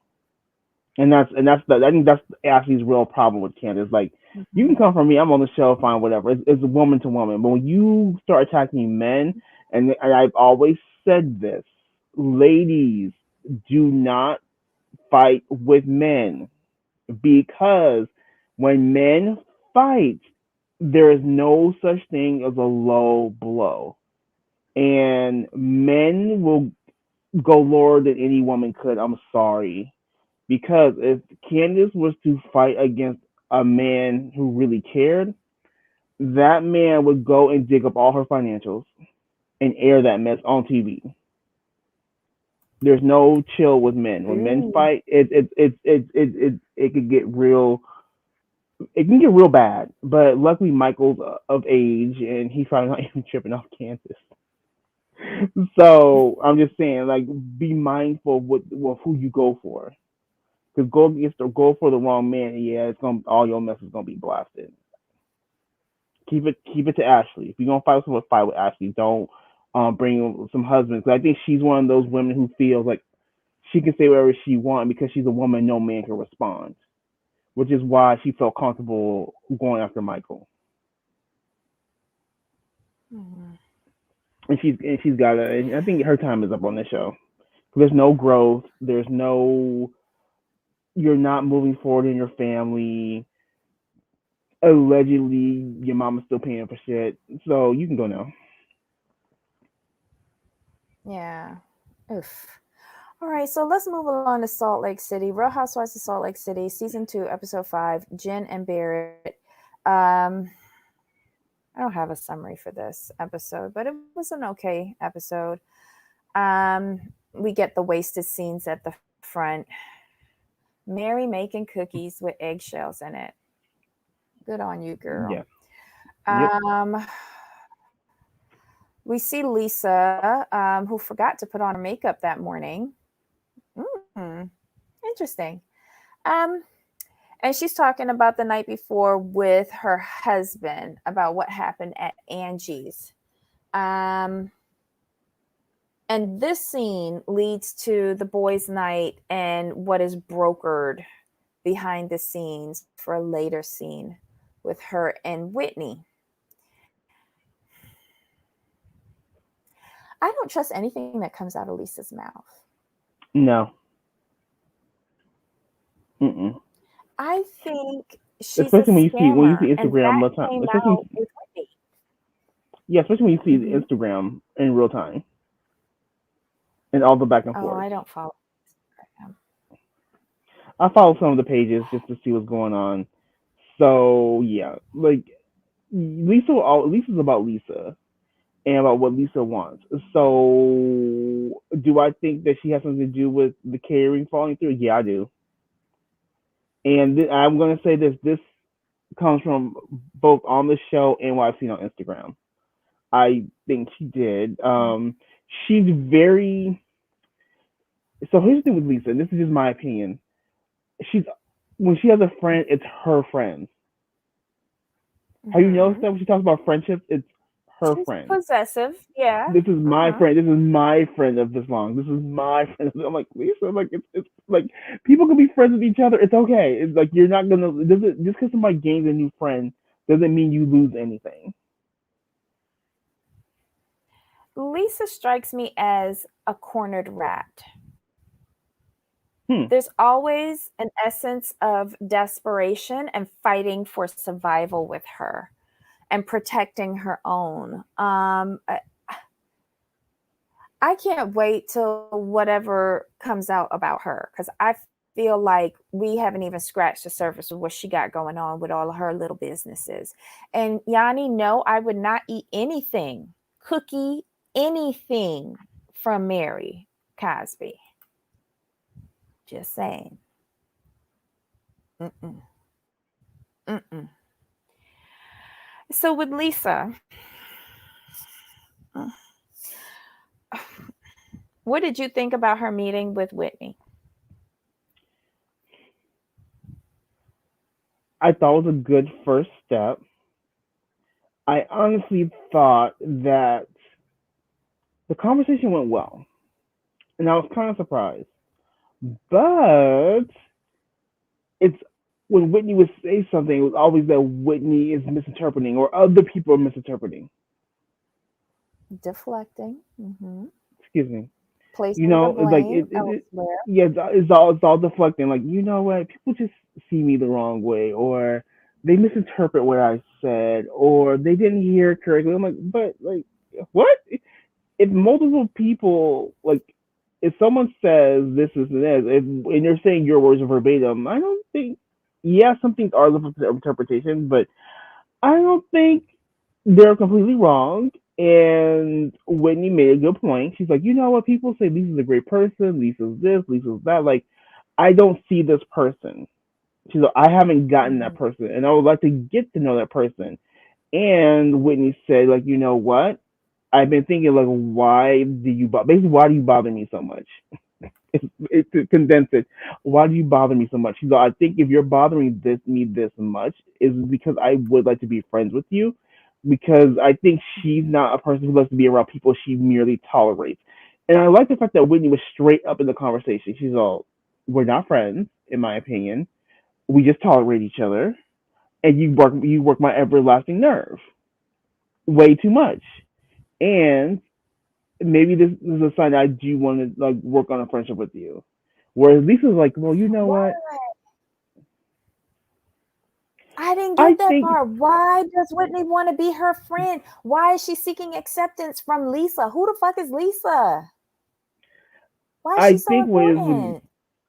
I think that's Ashley's real problem with Candace. Like, you can Mhm. come from me, I'm on the show, fine, whatever. It's woman to woman, but when you start attacking men, and I've always said this, ladies, do not fight with men because when men fight, there is no such thing as a low blow. And men will go lower than any woman could. I'm sorry. Because if Candace was to fight against a man who really cared, that man would go and dig up all her financials and air that mess on TV. There's no chill with men. When men Ooh. fight, it could get real, it can get real bad. But luckily, Michael's of age, and he's probably not even tripping off Kansas. So I'm just saying, like, be mindful of who you go for. Because go for the wrong man, yeah, it's gonna all your mess is gonna be blasted. Keep it to Ashley. If you're gonna fight with someone, fight with Ashley. Don't bring some husbands. 'Cause I think she's one of those women who feels like she can say whatever she wants because she's a woman. No man can respond, which is why she felt comfortable going after Michael. Mhm. And she's got a. I think her time is up on this show. There's no growth. There's no. You're not moving forward in your family. Allegedly, your mama's still paying for shit, so you can go now. Yeah. Oof. All right, so let's move along to Salt Lake City. Real Housewives of Salt Lake City, season 2, episode 5. Jen and Barrett. Um, I don't have a summary for this episode, but it was an okay episode. We get the wasted scenes at the front. Mary making cookies with eggshells in it. Good on you, girl. Yeah. Yep. Um, we see Lisa, who forgot to put on her makeup that morning. Mm, interesting. Um, and she's talking about the night before with her husband about what happened at Angie's. Um, and this scene leads to the boys' night and what is brokered behind the scenes for a later scene with her and Whitney. I don't trust anything that comes out of Lisa's mouth. No. Mm-mm. I think she's a Especially when you scammer, see and Instagram that real time. came Especially out with Whitney. yeah, especially when you see Mm-hmm. Instagram in real time and all the back and Oh, forth. I don't follow Instagram. I follow some of the pages just to see what's going on. So yeah, like Lisa's about Lisa and about what Lisa wants. So do I think that she has something to do with the catering falling through? Yeah, I do. And I'm gonna say this: this comes from both on the show and what I've seen on Instagram. I think she did. She's very. So here's the thing with Lisa, and this is just my opinion. She's when she has a friend, it's her friend. Have you noticed Mm-hmm. that when she talks about friendships, it's her She's friend. possessive. Yeah. This is my Uh-huh. friend. This is my friend of this long. This is my friend. I'm like Lisa. I'm like it's like people can be friends with each other. It's okay. It's like you're not gonna. Doesn't just because somebody gains a new friend doesn't mean you lose anything. Lisa strikes me as a cornered rat. Hmm. There's always an essence of desperation and fighting for survival with her and protecting her own. I can't wait till whatever comes out about her because I feel like we haven't even scratched the surface of what she got going on with all of her little businesses. And Yanni, no, I would not eat anything, cookie, anything from Mary Cosby. Just saying. Mm-mm, mm-mm. So with Lisa, What did you think about her meeting with Whitney? I thought it was a good first step. I honestly thought that the conversation went well, and I was kind of surprised. But it's when Whitney would say something, it was always that Whitney is misinterpreting or other people are misinterpreting. Deflecting. Mm-hmm. Excuse me. Placing the It's like blame elsewhere. yeah, it's all deflecting. Like, you know what? People just see me the wrong way, or they misinterpret what I said, or they didn't hear correctly. I'm like, but like, what? If multiple people like, if someone says this is this, and you're saying your words verbatim, I don't think. Yeah, some things are left to interpretation, but I don't think they're completely wrong. And Whitney made a good point. She's like, you know what? People say Lisa's a great person. Lisa's this. Lisa's that. Like, I don't see this person. She's like, I haven't gotten that Mm-hmm. person, and I would like to get to know that person. And Whitney said, like, you know what? I've been thinking, like, basically, why do you bother me so much? To condense it, why do you bother me so much? She's like, I think if you're bothering me this much, is because I would like to be friends with you, because I think she's Mm-hmm. not a person who loves to be around people she merely tolerates. And I like the fact that Whitney was straight up in the conversation. She's all, we're not friends, in my opinion. We just tolerate each other, and you work my everlasting nerve way too much. And maybe this is a sign that I do want to like work on a friendship with you. Whereas Lisa's like, well, you know Why? what? I didn't I get that think part. Why does Whitney want to be her friend? Why is she seeking acceptance from Lisa? Who the fuck is Lisa? Why is she I so think what it is with important?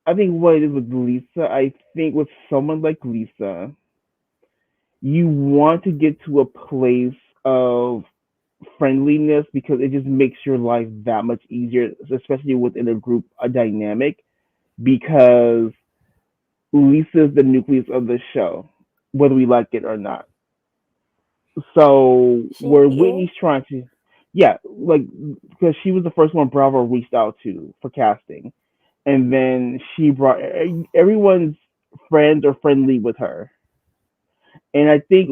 I think what it is with Lisa, I think with someone like Lisa, you want to get to a place of friendliness because it just makes your life that much easier, especially within a group, a dynamic, because Lisa is the nucleus of the show, whether we like it or not. So She where is. Whitney's trying to, yeah, like because she was the first one Bravo reached out to for casting, and then she brought everyone's friends or friendly with her, and Who? I think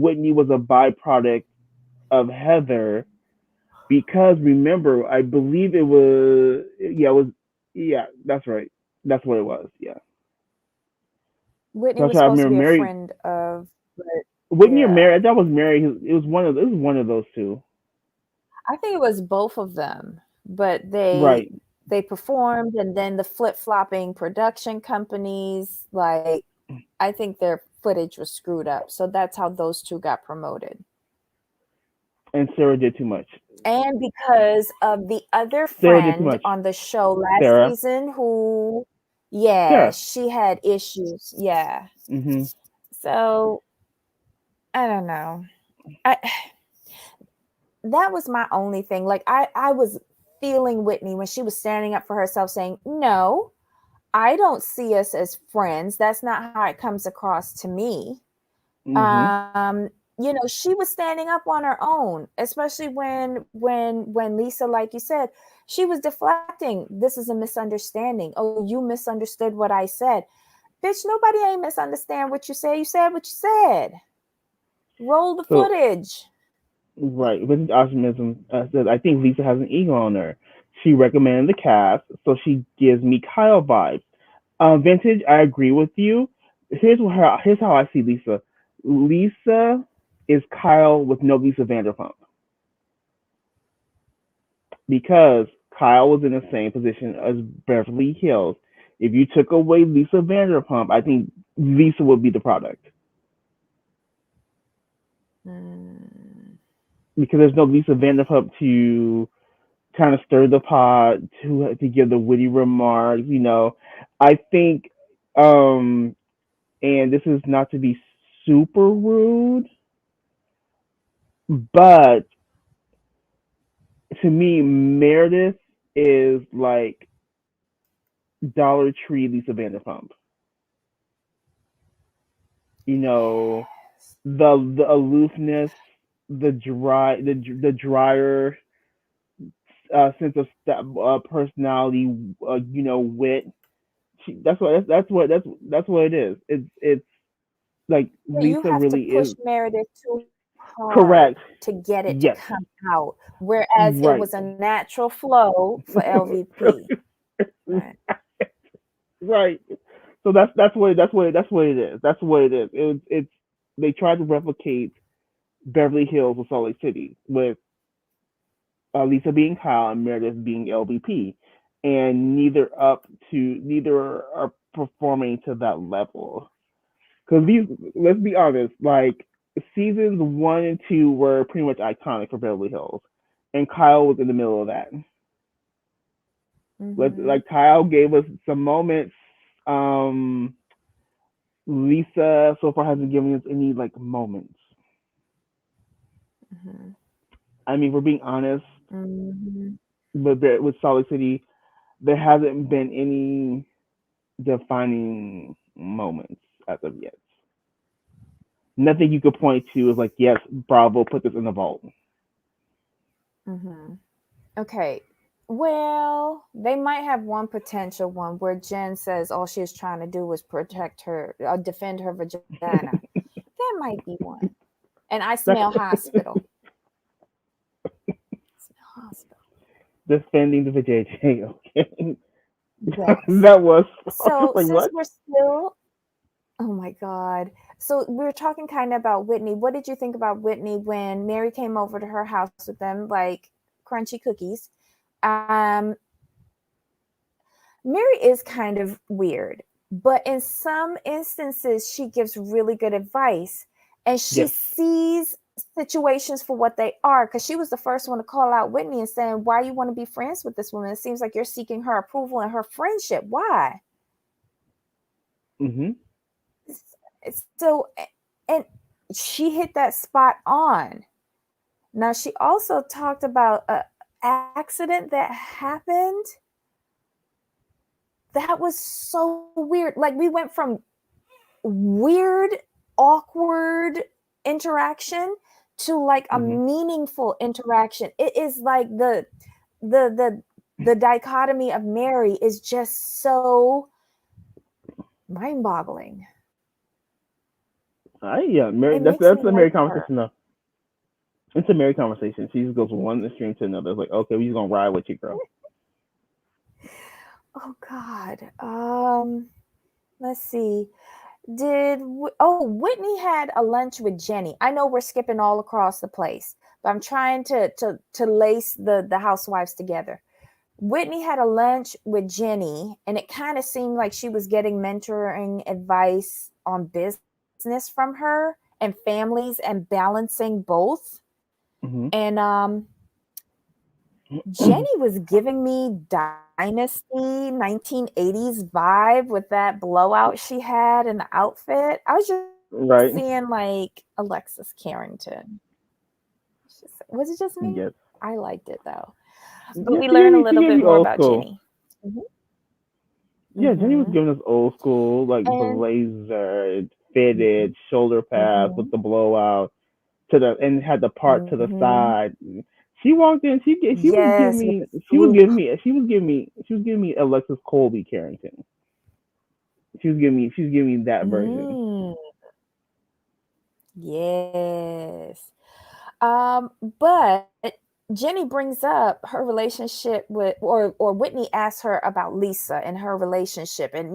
Whitney was a byproduct of Heather because remember I believe yeah, that's right, that's what it was, yeah. Whitney That's was right. I supposed to remember be a Mary friend of, but Whitney or yeah. Mary. That was Mary. It was one of those two. I think it was both of them, but Right. they performed and then the flip-flopping production companies, like I think their footage was screwed up. So that's how those two got promoted. And Sarah did too much. And because of the other Sarah did too friend much. on the show last Sarah. season who, yeah, Sarah. she had issues. Yeah. Hmm. So I don't know. I that was my only thing. Like I was feeling Whitney when she was standing up for herself saying, "No, I don't see us as friends. That's not how it comes across to me." Hmm. She was standing up on her own, especially when Lisa, like you said, she was deflecting. This is a misunderstanding. Oh, you misunderstood what I said. Bitch, nobody ain't misunderstand what you said. You said what you said. Roll the So footage. right, with optimism, says I think Lisa has an ego on her. She recommended the cast, so she gives me Kyle vibes. Vintage, I agree with you. Here's how I see Lisa. Lisa is Kyle with no Lisa Vanderpump because Kyle was in the same position as Beverly Hills. If you took away Lisa Vanderpump, I think Lisa would be the product Mm. because there's no Lisa Vanderpump to kind of stir the pot to give the witty remarks. I think, um, and this is not to be super rude, but to me, Meredith is like Dollar Tree Lisa Vanderpump. You know, the aloofness, the drier sense of personality, wit. That's what it is. It's like But you Lisa have to really push is Meredith too hard correct. to get it to Yes, come out, whereas it right. was a natural flow for LVP. Right. Right. So that's what it is. That's what it is. It's they tried to replicate Beverly Hills with Salt Lake City with Lisa being Kyle and Meredith being LVP, and neither are performing to that level. Because these, let's be honest, like seasons 1 and 2 were pretty much iconic for Beverly Hills, and Kyle was in the middle of that. Mhm. Like Kyle gave us some moments. Um, Lisa so far hasn't given us any like moments. Mhm. I mean, we're being honest, Mhm. but with Solid City, there hasn't been any defining moments as of yet. Nothing you could point to is like, yes, Bravo put this in the vault. Mhm. Okay. Well, they might have one potential one where Jen says all she was trying to do was protect her, defend her vagina. That might be one. And I smell hospital. Smell hospital. Defending the VJJ, okay? Yes. That was So like since what? we're still, oh my God. So we were talking kind of about Whitney. What did you think about Whitney when Mary came over to her house with them, like crunchy cookies? Um, Mary is kind of weird, but in some instances, she gives really good advice and she Yes. sees situations for what they are. Because she was the first one to call out Whitney and saying, "Why you want to be friends with this woman? It seems like you're seeking her approval and her friendship. Why?" Mhm. So, and she hit that spot on. Now, she also talked about an accident that happened that was so weird. Like, we went from weird, awkward interaction to like a Mhm. meaningful interaction. It is like the the the dichotomy of Mary is just so mind-boggling. Yeah, Mary. It makes That's me a like Mary her. conversation though. It's a Mary conversation. She just goes from one extreme to another. It's like, okay, we just gonna ride with you, girl. Oh God. Let's see. Whitney had a lunch with Jenny. I know we're skipping all across the place, but I'm trying to lace the housewives together. Whitney had a lunch with Jenny, and it kind of seemed like she was getting mentoring advice on business from her and families and balancing both. Mhm. And Jenny was giving me Dynasty 1980s vibe with that blowout she had in the outfit. I was just seeing Right. like Alexis Carrington. Was it just me? Yes. I liked it though. But we Yeah, learn a she little gave bit you more old about school. Jenny. Yeah, Jenny was Mm-hmm. giving us old school, like And blazer, fitted, shoulder pads with mm-hmm, the blowout to the and had the part to the mm-hmm. side. She walked in. She was giving Yes, with me. the She was swoop. giving me. She was giving me. She was giving me Alexis Colby Carrington. She was giving me. She was giving me that version. Mm, yes. But Jenny brings up her relationship with, or Whitney asks her about Lisa and her relationship, and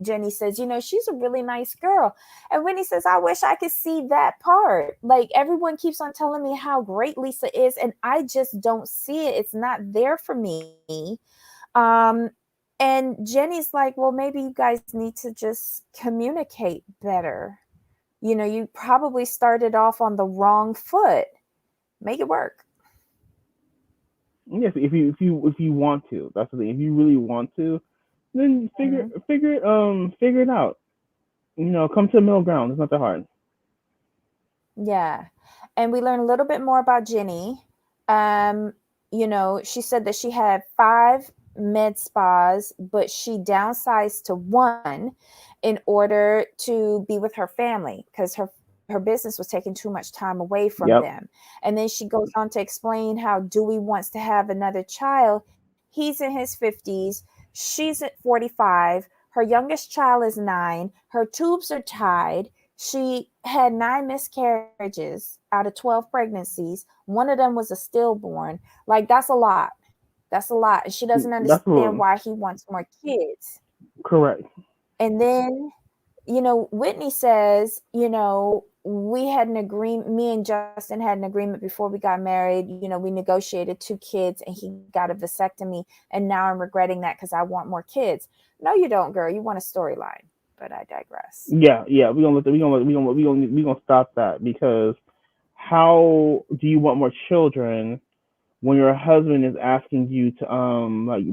Jenny says, she's a really nice girl, and Whitney says, I wish I could see that part. Like everyone keeps on telling me how great Lisa is, and I just don't see it. It's not there for me. Um, and Jenny's like, well, maybe you guys need to just communicate better. You probably started off on the wrong foot. Make it work. Yes, if you want to, that's the thing. If you really want to, then Mhm. figure it out. Come to the middle ground. It's not that hard. Yeah. And we learn a little bit more about Jenny. Um, she said that she had 5 med spas, but she downsized to one in order to be with her family because her her business was taking too much time away from Yep. them. And then she goes on to explain how Dewey wants to have another child. He's in his 50s. She's at 45. Her youngest child is 9. Her tubes are tied. She had 9 miscarriages out of 12 pregnancies. One of them was a stillborn. Like, that's a lot. That's a lot. And she doesn't That's understand what, why he wants more kids. correct. And then, Whitney says, we had an agreement, me and Justin had an agreement before we got married. We negotiated 2 kids and he got a vasectomy. And now I'm regretting that because I want more kids. No, you don't, girl. You want a storyline. But I digress. Yeah, yeah. We gonna stop that because how do you want more children when your husband is asking you to like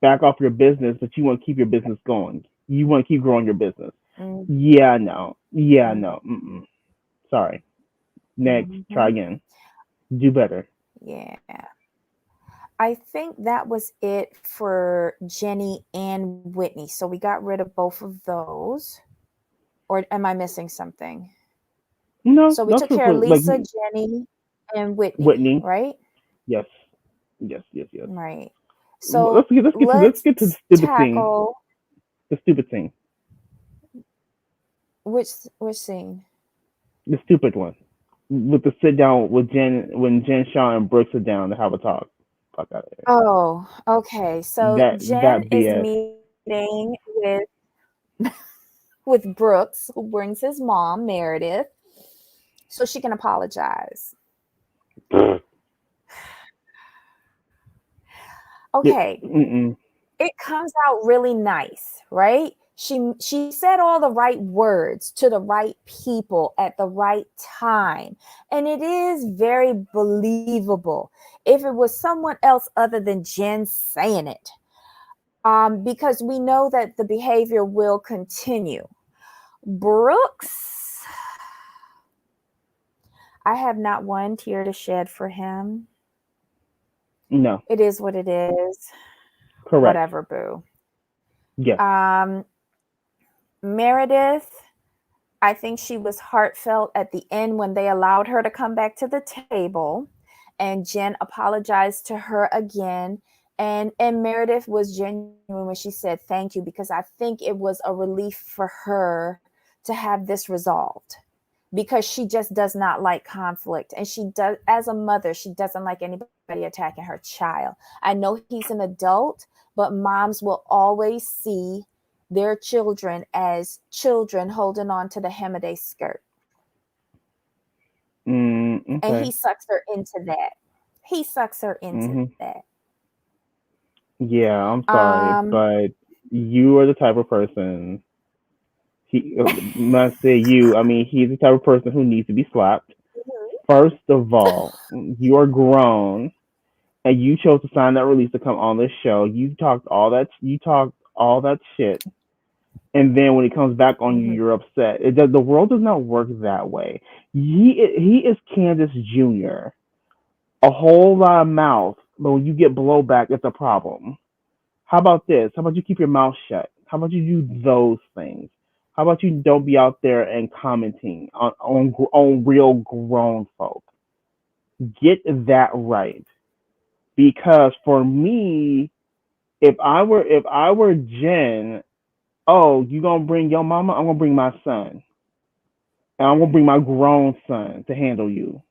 back off your business, but you want to keep your business going. You want to keep growing your business. Mm-hmm. Yeah, no. Yeah, no. Mm-mm. Sorry. Next. Try again. Do better. Yeah. I think that was it for Jenny and Whitney. So we got rid of both of those. Or am I missing something? No, So we that's took care of like Lisa, Jenny, and Whitney, Whitney. right? Yes. Yes. Yes. Yes. Right. Let's So get let's get to let's let's get to the stupid thing. tackle The stupid thing. which scene? The stupid one. With the sit down with Jen when Jen, Shaw, and Brooks sit down to have a talk. Fuck out of here. Oh, okay. So Jen That is BS. meeting with Brooks, who brings his mom, Meredith, so she can apologize. Okay. It comes out really nice, right? She said all the right words to the right people at the right time. And it is very believable if it was someone else other than Jen saying it. Because we know that the behavior will continue. Brooks, I have not one tear to shed for him. No. It is what it is. Correct. Whatever, boo. Yes. Meredith, I think she was heartfelt at the end when they allowed her to come back to the table, and Jen apologized to her again. And Meredith was genuine when she said thank you, because I think it was a relief for her to have this resolved, because she just does not like conflict. And she does, as a mother, she doesn't like anybody attacking her child. I know he's an adult, but moms will always see their children as children holding on to the hem of their skirt. Okay. And he sucks her into that. He sucks her into that. Yeah, I'm sorry, but you are the type of person. When I say you, I mean he's the type of person who needs to be slapped. First of all, you are grown, and you chose to sign that release to come on this show. You talked all that. You talked all that shit, and then when it comes back on you, you're upset. The world does not work that way. He is Candace Jr. A whole lot of mouth, but when you get blowback, it's a problem. How about this? How about you keep your mouth shut? How about you do those things? How about you don't be out there and commenting on real grown folk? Get that right. Because for me, if I were Jen, oh, you gonna bring your mama? I'm gonna bring my son, and I'm gonna bring my grown son to handle you.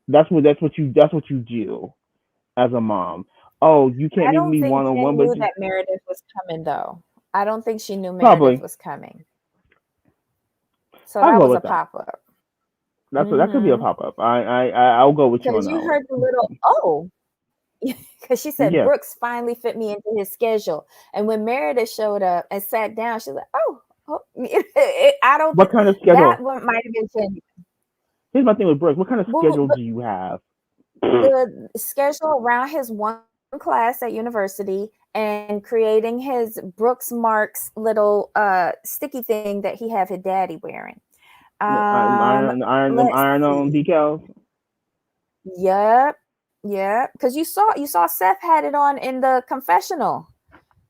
That's what you do as a mom. Oh, you can't I meet don't me think one on Jen one, but knew that Meredith was coming, though. I don't think she knew Meredith probably was coming. So I'll that go was a with that. pop-up. That could be a pop up. I'll go with you on Because you that one. heard the little, oh, because she said Yeah. Brooks finally fit me into his schedule. And when Meredith showed up and sat down, she's like, oh, I don't What think kind of that schedule? one might have been genuine. Here's my thing with Brooks. What kind of Well, schedule do you have? the schedule around his one class at university and creating his Brooks Marks little sticky thing that he have his daddy wearing. Iron Let's on see. decals. Yep. Because you saw Seth had it on in the confessional.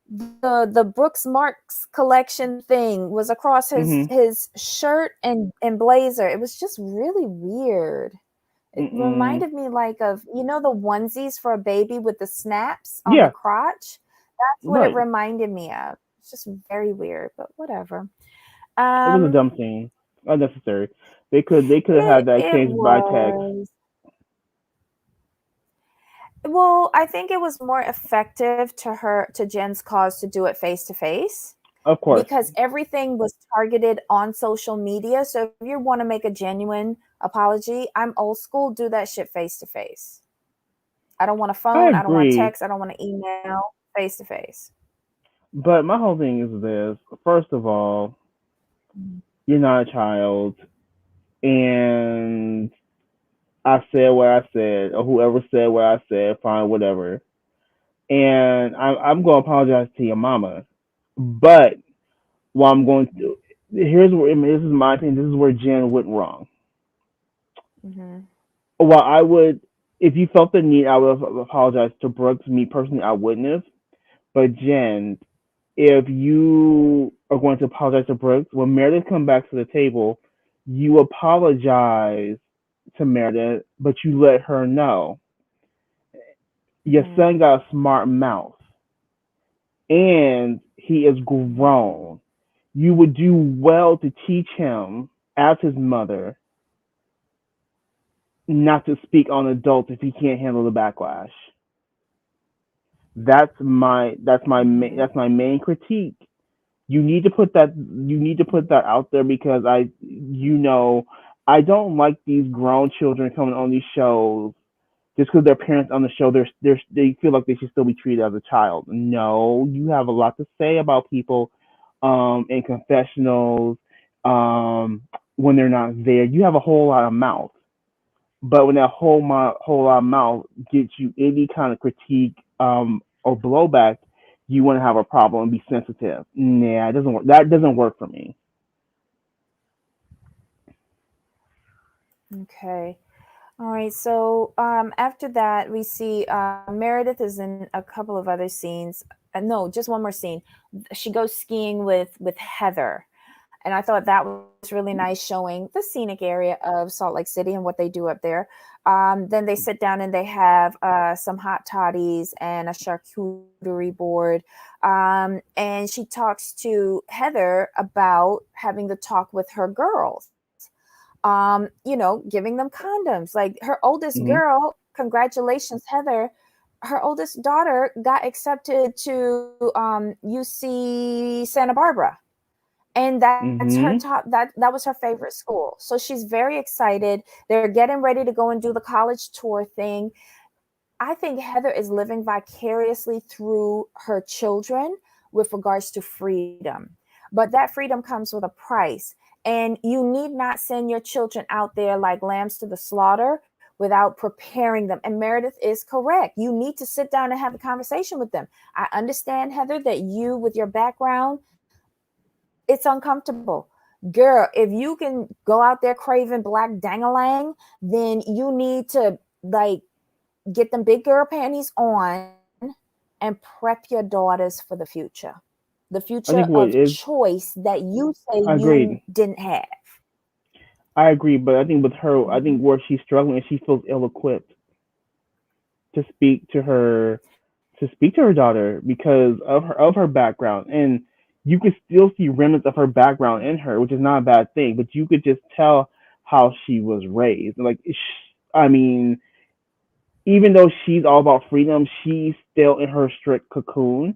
the Brooks Marks collection thing was across Mhm. his shirt and blazer. It was just really weird. It Mm-mm. reminded me like of, the onesies for a baby with the snaps on the Yeah. crotch. That's what it Right. reminded me of. It's just very weird, but whatever. It was a Um, dumb scene. Unnecessary. They could have had that it changed by text. was. Well, I think it was more effective to Jen's cause to do it face to face Of course. because everything was targeted on social media. So if you want to make a genuine apology, I'm old school, do that shit face to face. I don't want a I phone, I don't want agree. text, I don't want to email, face to face. But my whole thing is this. First of all, you're not a child, and I said what I said, or whoever said what I said, fine, whatever. And I'm going to apologize to your mama. But what I'm going to, here's where, this is my opinion, this is where Jen went wrong. Mm-hmm. While I would, if you felt the need, I would have apologized to Brooks. Me personally, I wouldn't have. But Jen, if you are going to apologize to Brooks, when Meredith comes back to the table, you apologize to Meredith, but you let her know your Mm-hmm. son got a smart mouth and he is grown. You would do well to teach him, as his mother, not to speak on adults if he can't handle the backlash. Mm-hmm. That's my main critique. You need to put that out there because I don't like these grown children coming on these shows just because their parents on the show they feel like they should still be treated as a child. No, you have a lot to say about people in confessionals um when they're not there. You have a whole lot of mouth. But when that whole lot of mouth gets you any kind of critique or blowback, you want to have a problem and be sensitive. Nah, it doesn't work. That doesn't work for me. Okay. All right. So after that, we see Meredith is in a couple of other scenes. No, just one more scene. She goes skiing with Heather, and I thought that was really nice, showing the scenic area of Salt Lake City and what they do up there. Then they sit down and they have some hot toddies and a charcuterie board. And she talks to Heather about having the talk with her girls. Giving them condoms. Like her oldest Hmm. girl, congratulations, Heather. Her oldest daughter got accepted to UC Santa Barbara, and that's her top Hmm. that was her favorite school. So she's very excited. They're getting ready to go and do the college tour thing. I think Heather is living vicariously through her children with regards to freedom. But that freedom comes with a price. And you need not send your children out there like lambs to the slaughter without preparing them. And Meredith is correct. You need to sit down and have a conversation with them. I understand, Heather, that you, with your background, it's uncomfortable. Girl, if you can go out there craving black dangalang, then you need to like get them big girl panties on and prep your daughters for the future. The future I of think what is choice that you say you agreed. didn't have. I agree, but I think with her, I Mm-hmm. think where she's struggling is she feels ill-equipped to speak to her daughter because of her background, and you could still see remnants of her background in her, which is not a bad thing. But you could just tell how she was raised. Like, I mean, even though she's all about freedom, she's still in her strict cocoon.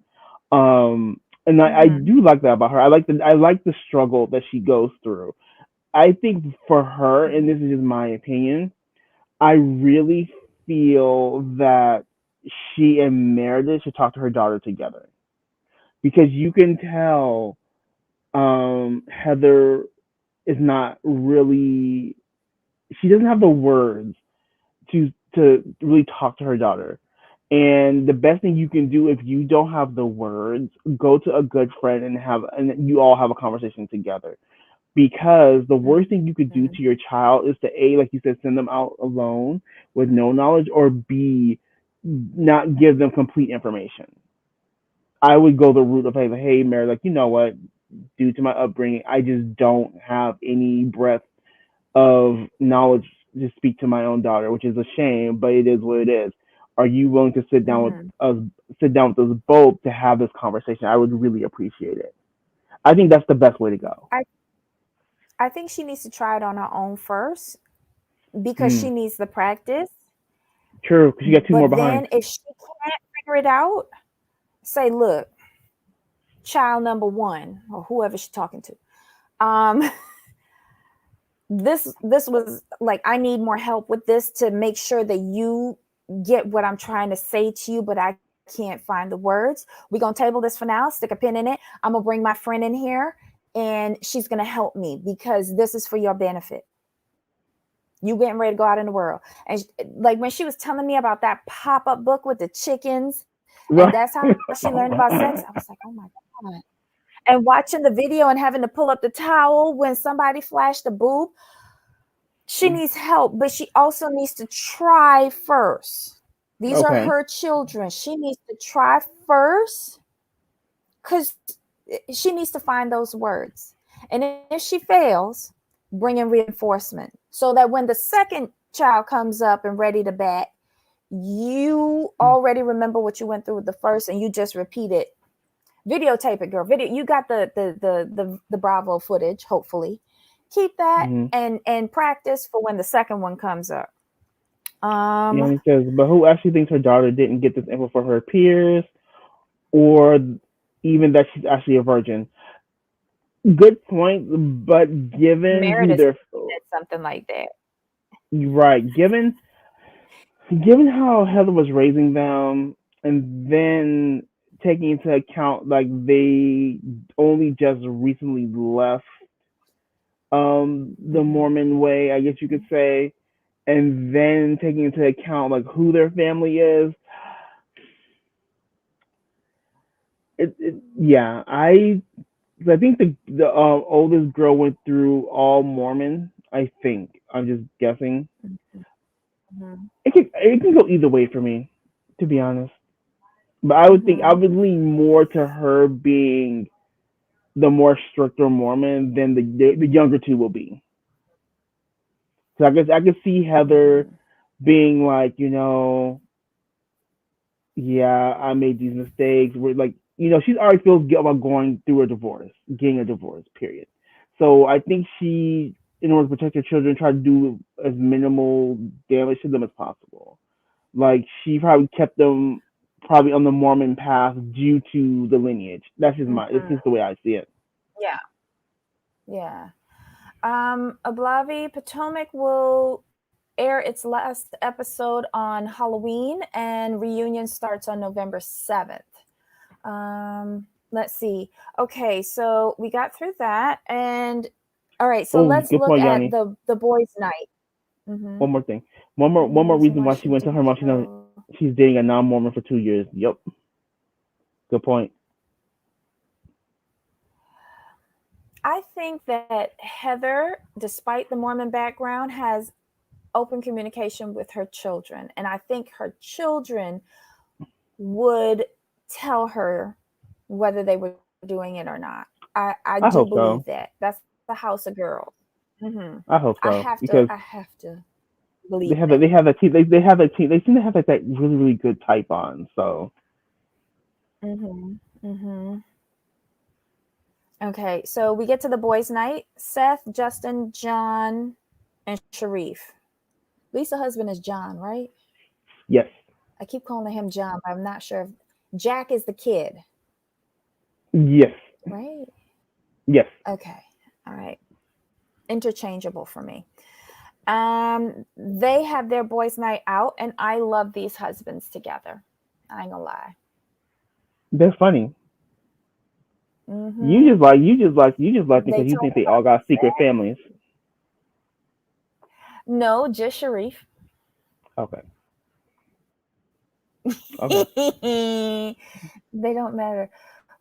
And I Mm-hmm. do like that about her. I like the struggle that she goes through. I think for her, and this is just my opinion, I really feel that she and Meredith should talk to her daughter together because you can tell Heather is not really, she doesn't have the words to really talk to her daughter. And the best thing you can do if you don't have the words, go to a good friend and you all have a conversation together. Because the worst thing you could Mm-hmm. do to your child is to A, like you said, send them out alone with no knowledge, or B, not give them complete information. I would go the route of like, hey, Mary, like, you know what? Due to my upbringing, I just don't have any breadth of knowledge to speak to my own daughter, which is a shame, but it is what it is. Are you willing to Mm-hmm. sit down with us both to have this conversation? I would really appreciate it. I think that's the best way to go. I I think she needs to try it on her own first because Mm, she needs the practice. true, because you got two more But behind. then if she can't figure it out, say, look, child number one, or whoever she's talking to. Um, this was like, I need more help with this to make sure that you get what I'm trying to say to you, but I can't find the words. We're gonna table this for now, stick a pin in it. I'm gonna bring my friend in here and she's gonna help me because this is for your benefit. You getting ready to go out in the world. And like when she was telling me about that pop-up book with the chickens, and that's how she learned about sex, I was like, oh my God. And watching the video and having to pull up the towel when somebody flashed a boob, she needs help, but she also needs to try first. These are Okay. her children. She needs to try first because she needs to find those words. And if she fails, bring in reinforcement so that when the second child comes up and ready to bat, you already remember what you went through with the first and you just repeat it. Videotape it, girl. Video. You got the Bravo footage. Hopefully, keep that Mm-hmm. and practice for when the second one comes up. Yeah, Um, he says, but who actually thinks her daughter didn't get this info from her peers, or even that she's actually a virgin? Good point, but given who Meredith they're said something like that. right, given how Heather was raising them, and then taking into account like they only just recently left the Mm-hmm. Mormon way, I guess you could say, and then taking into account like who their family is, yeah, I think the oldest girl went through all Mormon. I think I'm just guessing. Mm-hmm. It can go either way for me, to be honest. But I would think I Mm-hmm. would lean more to her being the more stricter Mormon than the younger two will be. So I guess I could see Heather Mm-hmm. being like, yeah, I made these mistakes. We're like, she's already feels guilt about going through a divorce, getting a divorce, period. So I think she, in order to protect her children, tried to do as minimal damage to them as possible. Like she probably kept them probably on the Mormon path due to the lineage. That's Mm-hmm. just the way I see it. Yeah. Yeah. Ablavi Potomac will air its last episode on Halloween, and reunion starts on November 7th. Let's see. Okay, so we got through that, and all right. So Oh, let's good look point, at Yanni. the boys' night. Mm-hmm. One more thing. One more Reason reason why why she she went to her didn't mom. show. She's dating a non-Mormon for 2 years. Yep. Good point. I think that Heather, despite the Mormon background, has open communication with her children, and I think her children would tell her whether they were doing it or not. I do I hope believe so. that. That's the house of girls. Mm-hmm. I hope I so have to. I because have to believe they have that. that they have that team. They have that team. They seem to have like that really really good type on. So Mm-hmm. Mm-hmm. Okay, so we get to the boys' night. Seth, Justin, John, and Sharif. Lisa's husband is John, right? yes, I keep calling him John, but I'm not sure. Jack is the kid, yes, right? yes. Okay. All right. Interchangeable for me. They have their boys' night out, and I love these husbands together. I ain't gonna lie. They're funny. Mm-hmm. You just like them They because you told think me they all about got secret sex. families. No, just Sharif. Okay, okay. They don't matter.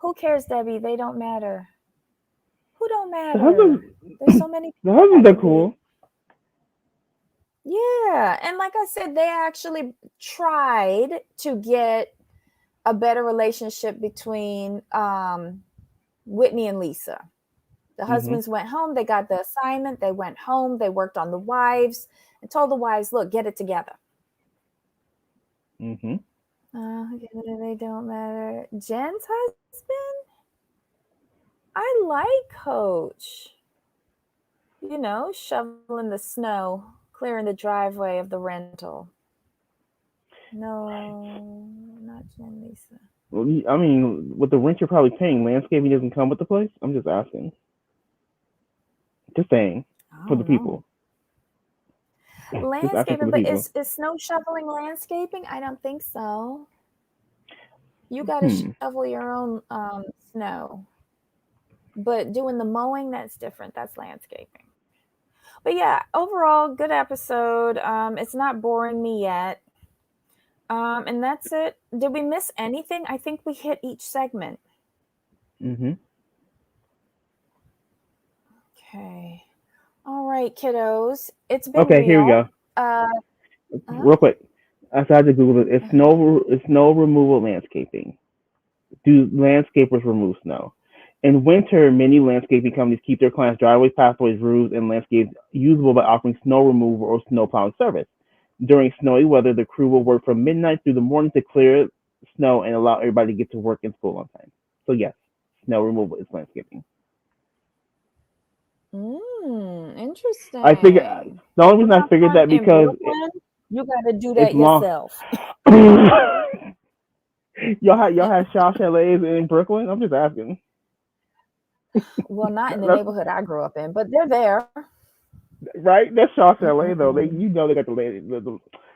Who cares, Debbie? They don't matter. Who don't The matter? husbands, There's so many the people husbands that are could be. cool. Yeah, and like I said, they actually tried to get a better relationship between Whitney and Lisa. The Mhm. husbands went home, they got the assignment, they went home, they worked on the wives and told the wives, look, get it together. Mhm. They don't matter. Jen's husband, I like Coach. Shoveling the snow, clearing the driveway of the rental. No, not Jen Lisa. Well, I mean, with the rent you're probably paying, landscaping doesn't come with the place. I'm just asking. Just saying, I for the don't know. people. Just asking for Landscaping, the but people. is snow shoveling landscaping? I don't think so. You got to Hmm. shovel your own snow. But doing the mowing, that's different. That's landscaping. But yeah, overall, good episode. It's not boring me yet. And that's it. Did we miss anything? I think we hit each segment. Mhm. Okay. All right, kiddos. It's been Okay, here we real. go. Uh, Real quick. I tried to Google it. uh-huh. It's snow removal landscaping. Do landscapers remove snow? In winter, many landscaping companies keep their clients' driveways, pathways, roofs, and landscapes usable by offering snow removal or snow plowing service. During snowy weather, the crew will work from midnight through the morning to clear snow and allow everybody to get to work and school on time. So yes, snow removal is landscaping. I figured Interesting. the only reason I Not figured fun that in because Brooklyn. You got to do it's that long. yourself. Y'all have Shaw chalets in Brooklyn. I'm just asking. Well, not in the That's neighborhood I grew up in, but they're there. right. That's Shaw Chalet though. Mm-mm-mm. They got the lady.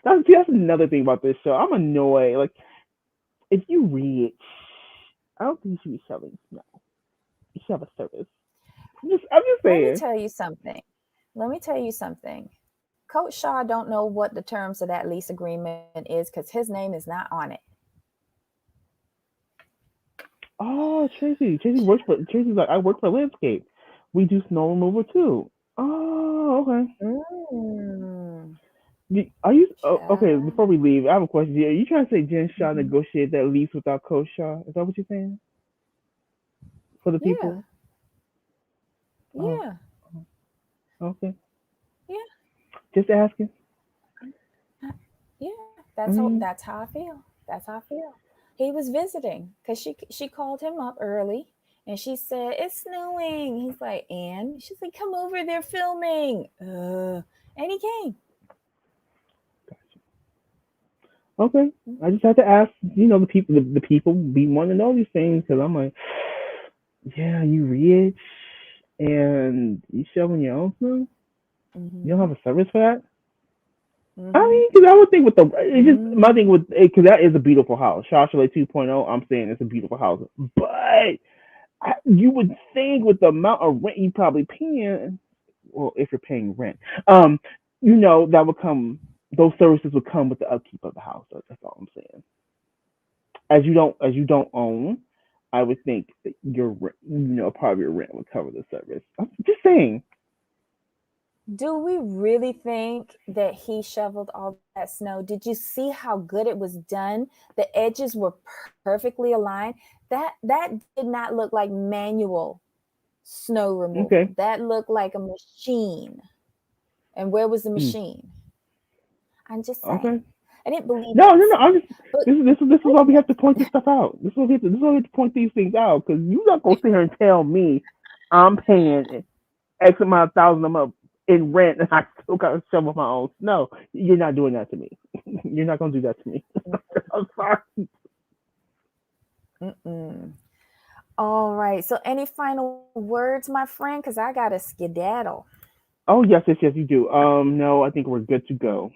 That's another thing about this show. I'm annoyed. Like if you read, I don't think you should be shoveling snow. You should have a service. I'm just Let me saying. tell you something. Let me tell you something. Coach Shaw don't know what the terms of that lease agreement is because his name is not on it. Oh, Tracy. Tracy's like I work for landscape. We do snow removal too. Oh, okay. Mm, Are you okay? child. Before we leave, I have a question. Are you trying to say Jen Shaw Mhm. negotiated that lease without Coach Shaw? Is that what you're saying for the Yeah, people? Oh, yeah, okay. yeah, Just asking. uh, yeah. I mean, That's how I feel. That's how I feel. He was visiting because she called him up early and she said it's snowing. He's like, and she's like, come over. They're filming. And he came. okay. I just have to ask. The people be wanting to know these things because I'm like, yeah, you rich and you shoveling your own snow. You don't Mm-hmm. have a service for that. I Mm-hmm. mean, because I would think with the it's just my thing Mm-hmm. with because that is a beautiful house. Shaw Chalet 2.0. I'm saying it's a beautiful house, but you would think with the amount of rent you probably paying, well, if you're paying rent, um, that would come. Those services would come with the upkeep of the house. That's all I'm saying. As you don't own, I would think that part of your rent would cover the service. I'm just saying. Do we really think that he shoveled all that snow? Did you see how good it was done? The edges were perfectly aligned. That did not look like manual snow removal. Okay. That looked like a machine. And where was the Mm, machine? I'm just saying. okay. I didn't believe No, it. no, no. I'm just. But This is wait why a we have to minute. point this stuff out. This is why we have to point these things out because you're not gonna sit here and tell me I'm paying X amount of thousand a month in rent and I still gotta shovel my own snow. You're not doing that to me. You're not gonna do that to me. I'm sorry. Mm-mm. All right. So, any final words, my friend? Because I got to skedaddle. Oh yes, yes, you do. No, I think we're good to go.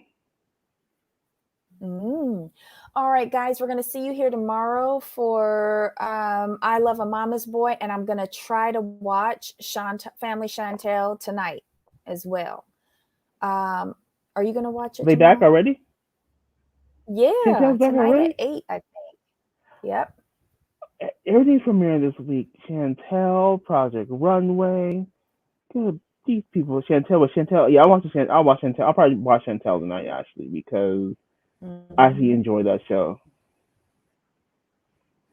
Mm. All right, guys, we're going to see you here tomorrow for I Love a Mama's Boy, and I'm going to try to watch Family Chantel tonight as well. Um, are you going to watch Are it they back tomorrow? already? Yeah, Chantel's back tonight at already? 8, I think. Yep. Everything's premiering this week. Chantel, Project Runway. Good, these people. Chantel. Yeah, I'll watch Chantel. I'll probably watch Chantel tonight actually because I actually Mm-hmm. enjoy that show.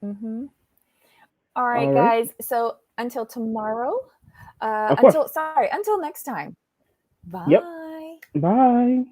Mm-hmm. All right, All right. guys. So until tomorrow, Of course. until next time. Yep. Bye. Bye.